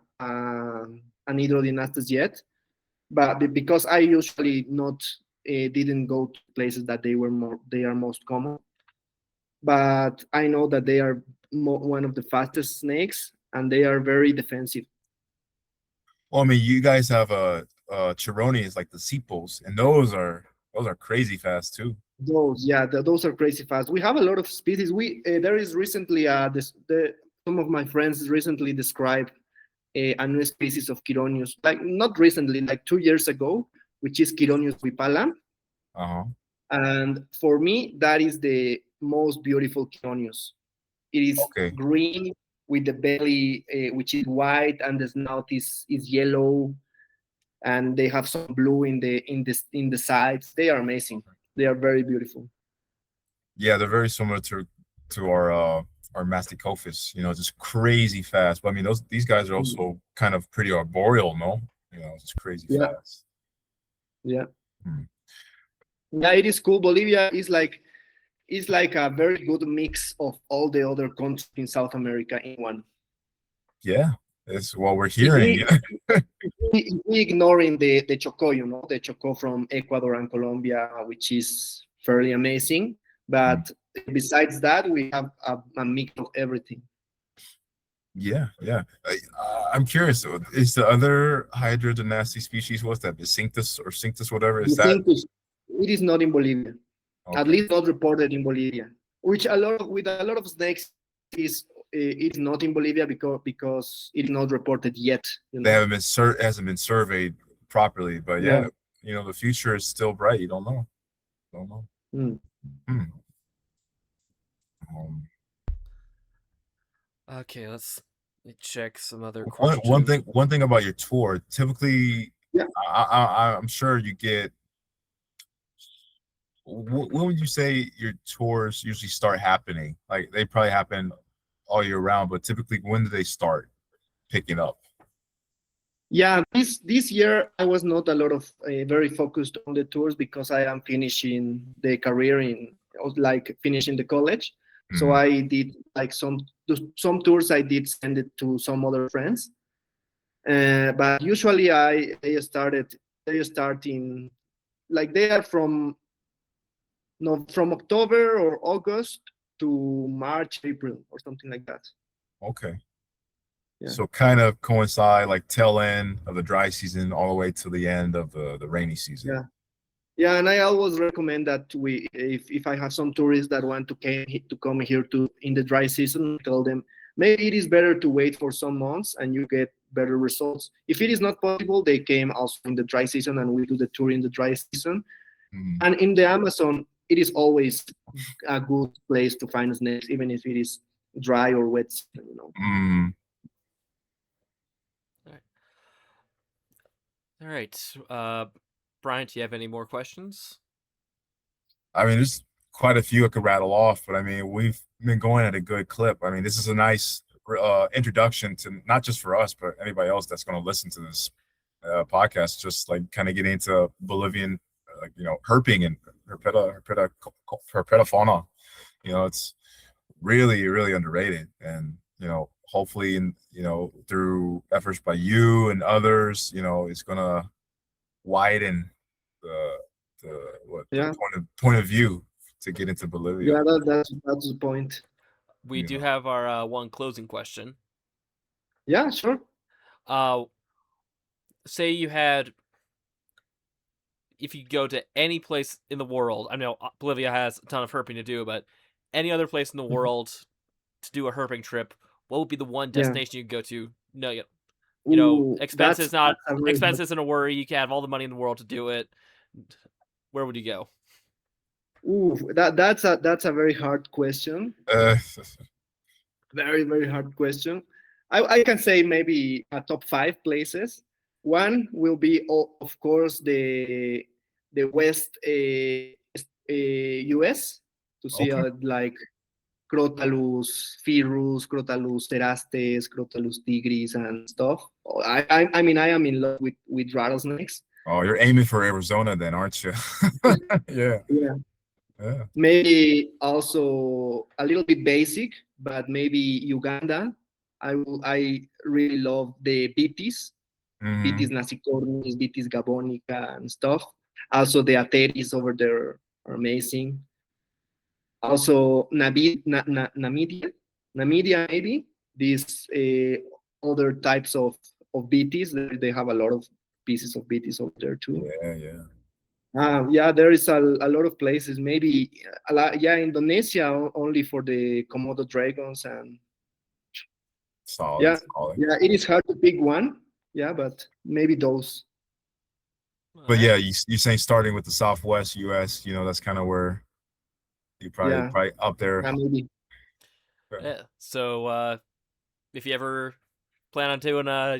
hydrodynastes yet, but because I usually not didn't go to places that they are most common. But I know that they are one of the fastest snakes, and they are very defensive. Well, I mean, you guys have Chironis like the sepals, and those are crazy fast too. Those are crazy fast. We have a lot of species. There is recently some of my friends recently described a new species of Chironius, like not recently, like 2 years ago, which is Chironius vipala. Uh-huh. And for me, that is the most beautiful Chironius. It is green with the belly, which is white, and the snout is yellow, and they have some blue in the sides. They are amazing. They are very beautiful. Yeah, they're very similar to our Masticophis, you know, just crazy fast. But I mean, these guys are also kind of pretty arboreal, no? You know, just crazy fast. Yeah. Yeah, it is cool. Bolivia is like a very good mix of all the other countries in South America in one. Yeah, that's what we're hearing. We ignoring the Chocó, you know, the Chocó from Ecuador and Colombia, which is fairly amazing. But besides that, we have a mix of everything. Yeah. I'm curious. Is the other Hydrodynastes species, what's that? The Cinctus, whatever. Is that? It is not in Bolivia. Okay. At least not reported in Bolivia. Which with a lot of snakes is it's not in Bolivia because it's not reported yet. You know? They hasn't been surveyed properly, but yeah, you know, the future is still bright. You don't know. Okay, let's Let me check some other One questions. one thing about your tour. Typically, Yeah. I'm sure you get. When would you say your tours usually start happening? Like they probably happen all year round, but typically when do they start picking up? Yeah, this year I was not a lot of very focused on the tours because I am finishing the career in like finishing the college. So Mhm. I did like some tours I did send it to some other friends. But usually they start in like they are from no from October or August to March, April or something like that. Okay. Yeah. So kind of coincide like tail end of the dry season all the way to the end of the rainy season. Yeah. Yeah, and I always recommend that if I have some tourists that want to come here to in the dry season, tell them maybe it is better to wait for some months and you get better results. If it is not possible, they came also in the dry season and we do the tour in the dry season. Mhm. And in the Amazon, it is always a good place to find snakes, even if it is dry or wet season, you know. Mm. All right. All right. Brian, do you have any more questions? I mean, there's quite a few I could rattle off, but I mean, we've been going at a good clip. I mean, this is a nice introduction to not just for us, but anybody else that's going to listen to this podcast. Just like kind of getting into Bolivian, herping and herpetofauna. It's really underrated, and hopefully, through efforts by you and others, it's gonna widen the the Yeah, point of view to get into Bolivia. yeah, that's the point. We You do know, have our one closing question. Yeah, sure. Uh, say you had, if you go to any place in the world, I know Bolivia has a ton of herping to do, but any other place in the world to do a herping trip, what would be the one Yeah. destination you could go to? No, Ooh, expenses not that's a very expenses isn't a worry. You can have all the money in the world to do it. Where would you go? ooh, that's a very hard question. uh, Very hard question. I can say maybe a top five places. One will be, of course, the West US to see okay. like Crotalus firus, Crotalus cerastes, Crotalus tigris, and stuff. I mean, I am in love with rattlesnakes. Oh, you're aiming for Arizona then, aren't you? Yeah, Yeah. yeah. Maybe also a little bit basic, but maybe Uganda. I really love the Bitis, Hmm. Bitis nasicornis, Bitis gabonica, and stuff. Also the Ateris over there are amazing. Also Namibia maybe these other types of BTs. They have a lot of pieces of BTs over there too. Yeah, yeah. Yeah, there is a lot of places. Maybe yeah, Indonesia only for the Komodo dragons and Solid, yeah, solid. yeah. It is hard to pick one. Yeah, but maybe those. All But right. yeah, you saying starting with the Southwest U.S. That's kind of where you Yeah, probably up there. yeah, maybe. Yeah. So if you ever plan on doing a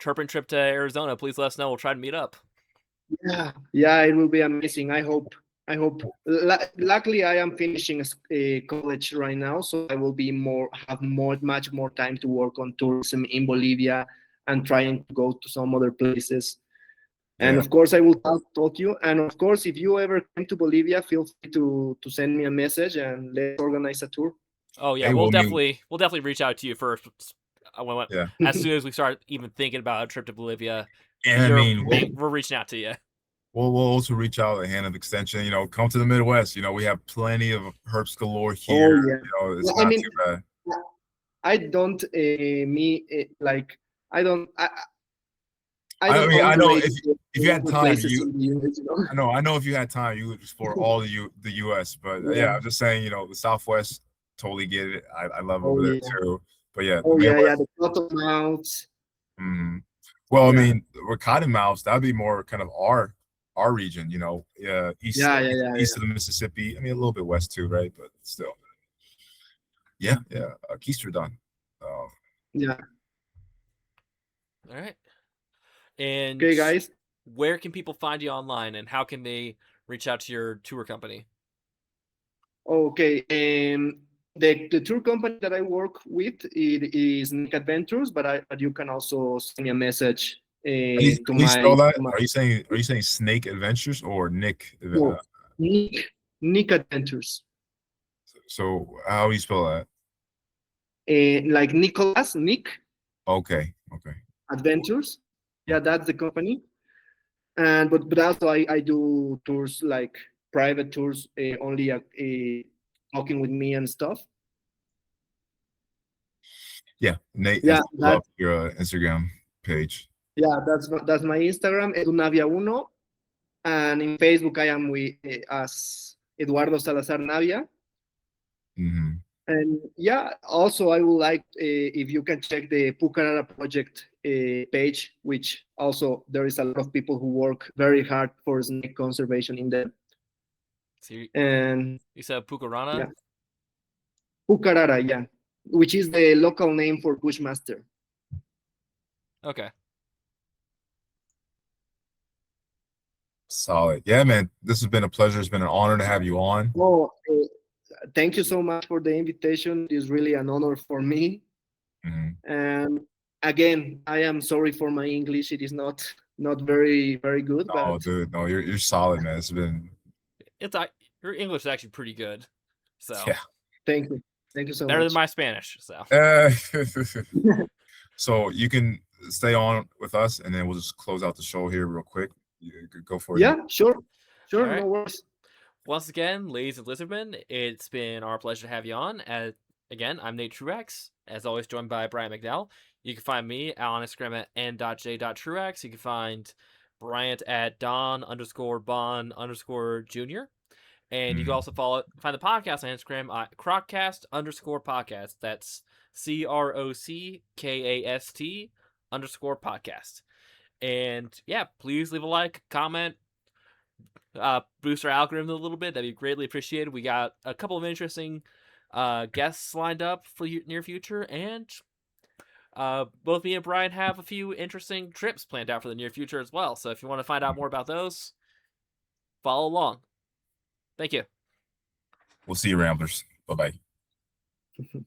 chirping trip to Arizona, please let us know. We'll try to meet up. Yeah, yeah. It will be amazing. I hope. I hope. Luckily, I am finishing a college right now, so I will be much more time to work on tourism in Bolivia and trying to go to some other places. And Yeah. of course, I will talk to you. And of course, if you ever come to Bolivia, feel free to send me a message and let's organize a tour. Oh yeah, Hey, well, I mean, we'll definitely reach out to you first. yeah, As soon as we start even thinking about a trip to Bolivia, and I mean, we're reaching out to you. we'll also reach out a hand of extension. Come to the Midwest. We have plenty of herps galore Oh here. yeah. It's Well, I not mean, too bad. I don't like I don't I I don't mean, I know underrate if you the had other time, places in the US. I know if you had time, you would explore all the U.S. But Yeah. yeah, I'm just saying, the Southwest, totally get it. I love Oh over there yeah. too. But yeah, the Oh yeah, yeah. Midwest. The Cottonmouths. Mhm. Well, I Yeah. mean, with cottonmouths, that'd be more kind of our region. Yeah, Yeah, yeah, yeah, east of the Mississippi. I mean, a little bit west too, right? But still, yeah, yeah. Keysterdon. Yeah. All right. And Okay, guys. where can people find you online, and how can they reach out to your tour company? Okay. The tour company that I work with it is Nick Adventures, but you can also send me a message to How do you spell that? my Are you saying Snake Adventures or Nick? no, Nick Adventures. So how do you spell that? Like Nicholas Nick Okay, okay. Adventures. Yeah, that's the company. And but also I do tours like private tours, only talking with me and stuff. Yeah, Nate, I Yeah, pull up your Instagram page. that's my Instagram, Navia 1, and in Facebook I am with as Eduardo Salazar Navia. Hmm. And yeah, also I would like if you can check the Pucarara project page, which also there is a lot of people who work very hard for snake conservation in there. So And you said Pucarana? yeah, Pucarara, yeah, which is the local name for Bushmaster. Okay. Solid. Yeah, man. This has been a pleasure. It's been an honor to have you on. Oh, thank you so much for the invitation. It is really an honor for me. Mhm. And again, I am sorry for my English. It is not very good, Oh, but dude, no, you're solid, man. It's been It's your English is actually pretty good. So yeah. thank you so better than much. my Spanish. So So you can stay on with us, and then we'll just close out the show here real quick. You could go for it. Yeah, sure, all no right. worries. Once again, ladies and lizardmen, it's been our pleasure to have you on. Again, I'm Nate Truax, as always, joined by Brian McDowell. You can find me on Instagram at n.j.truax. You can find Bryant at Don_Bon_Jr. And you can also find the podcast on Instagram at Croccast_podcast. That's CROCKAST_podcast. And yeah, please leave a like, comment, boost our algorithm a little bit. That'd be greatly appreciated. We got a couple of interesting guests lined up for the near future, and both me and Brian have a few interesting trips planned out for the near future as well. So if you want to find out more about those, follow along. Thank you. We'll see you, Ramblers. Bye bye.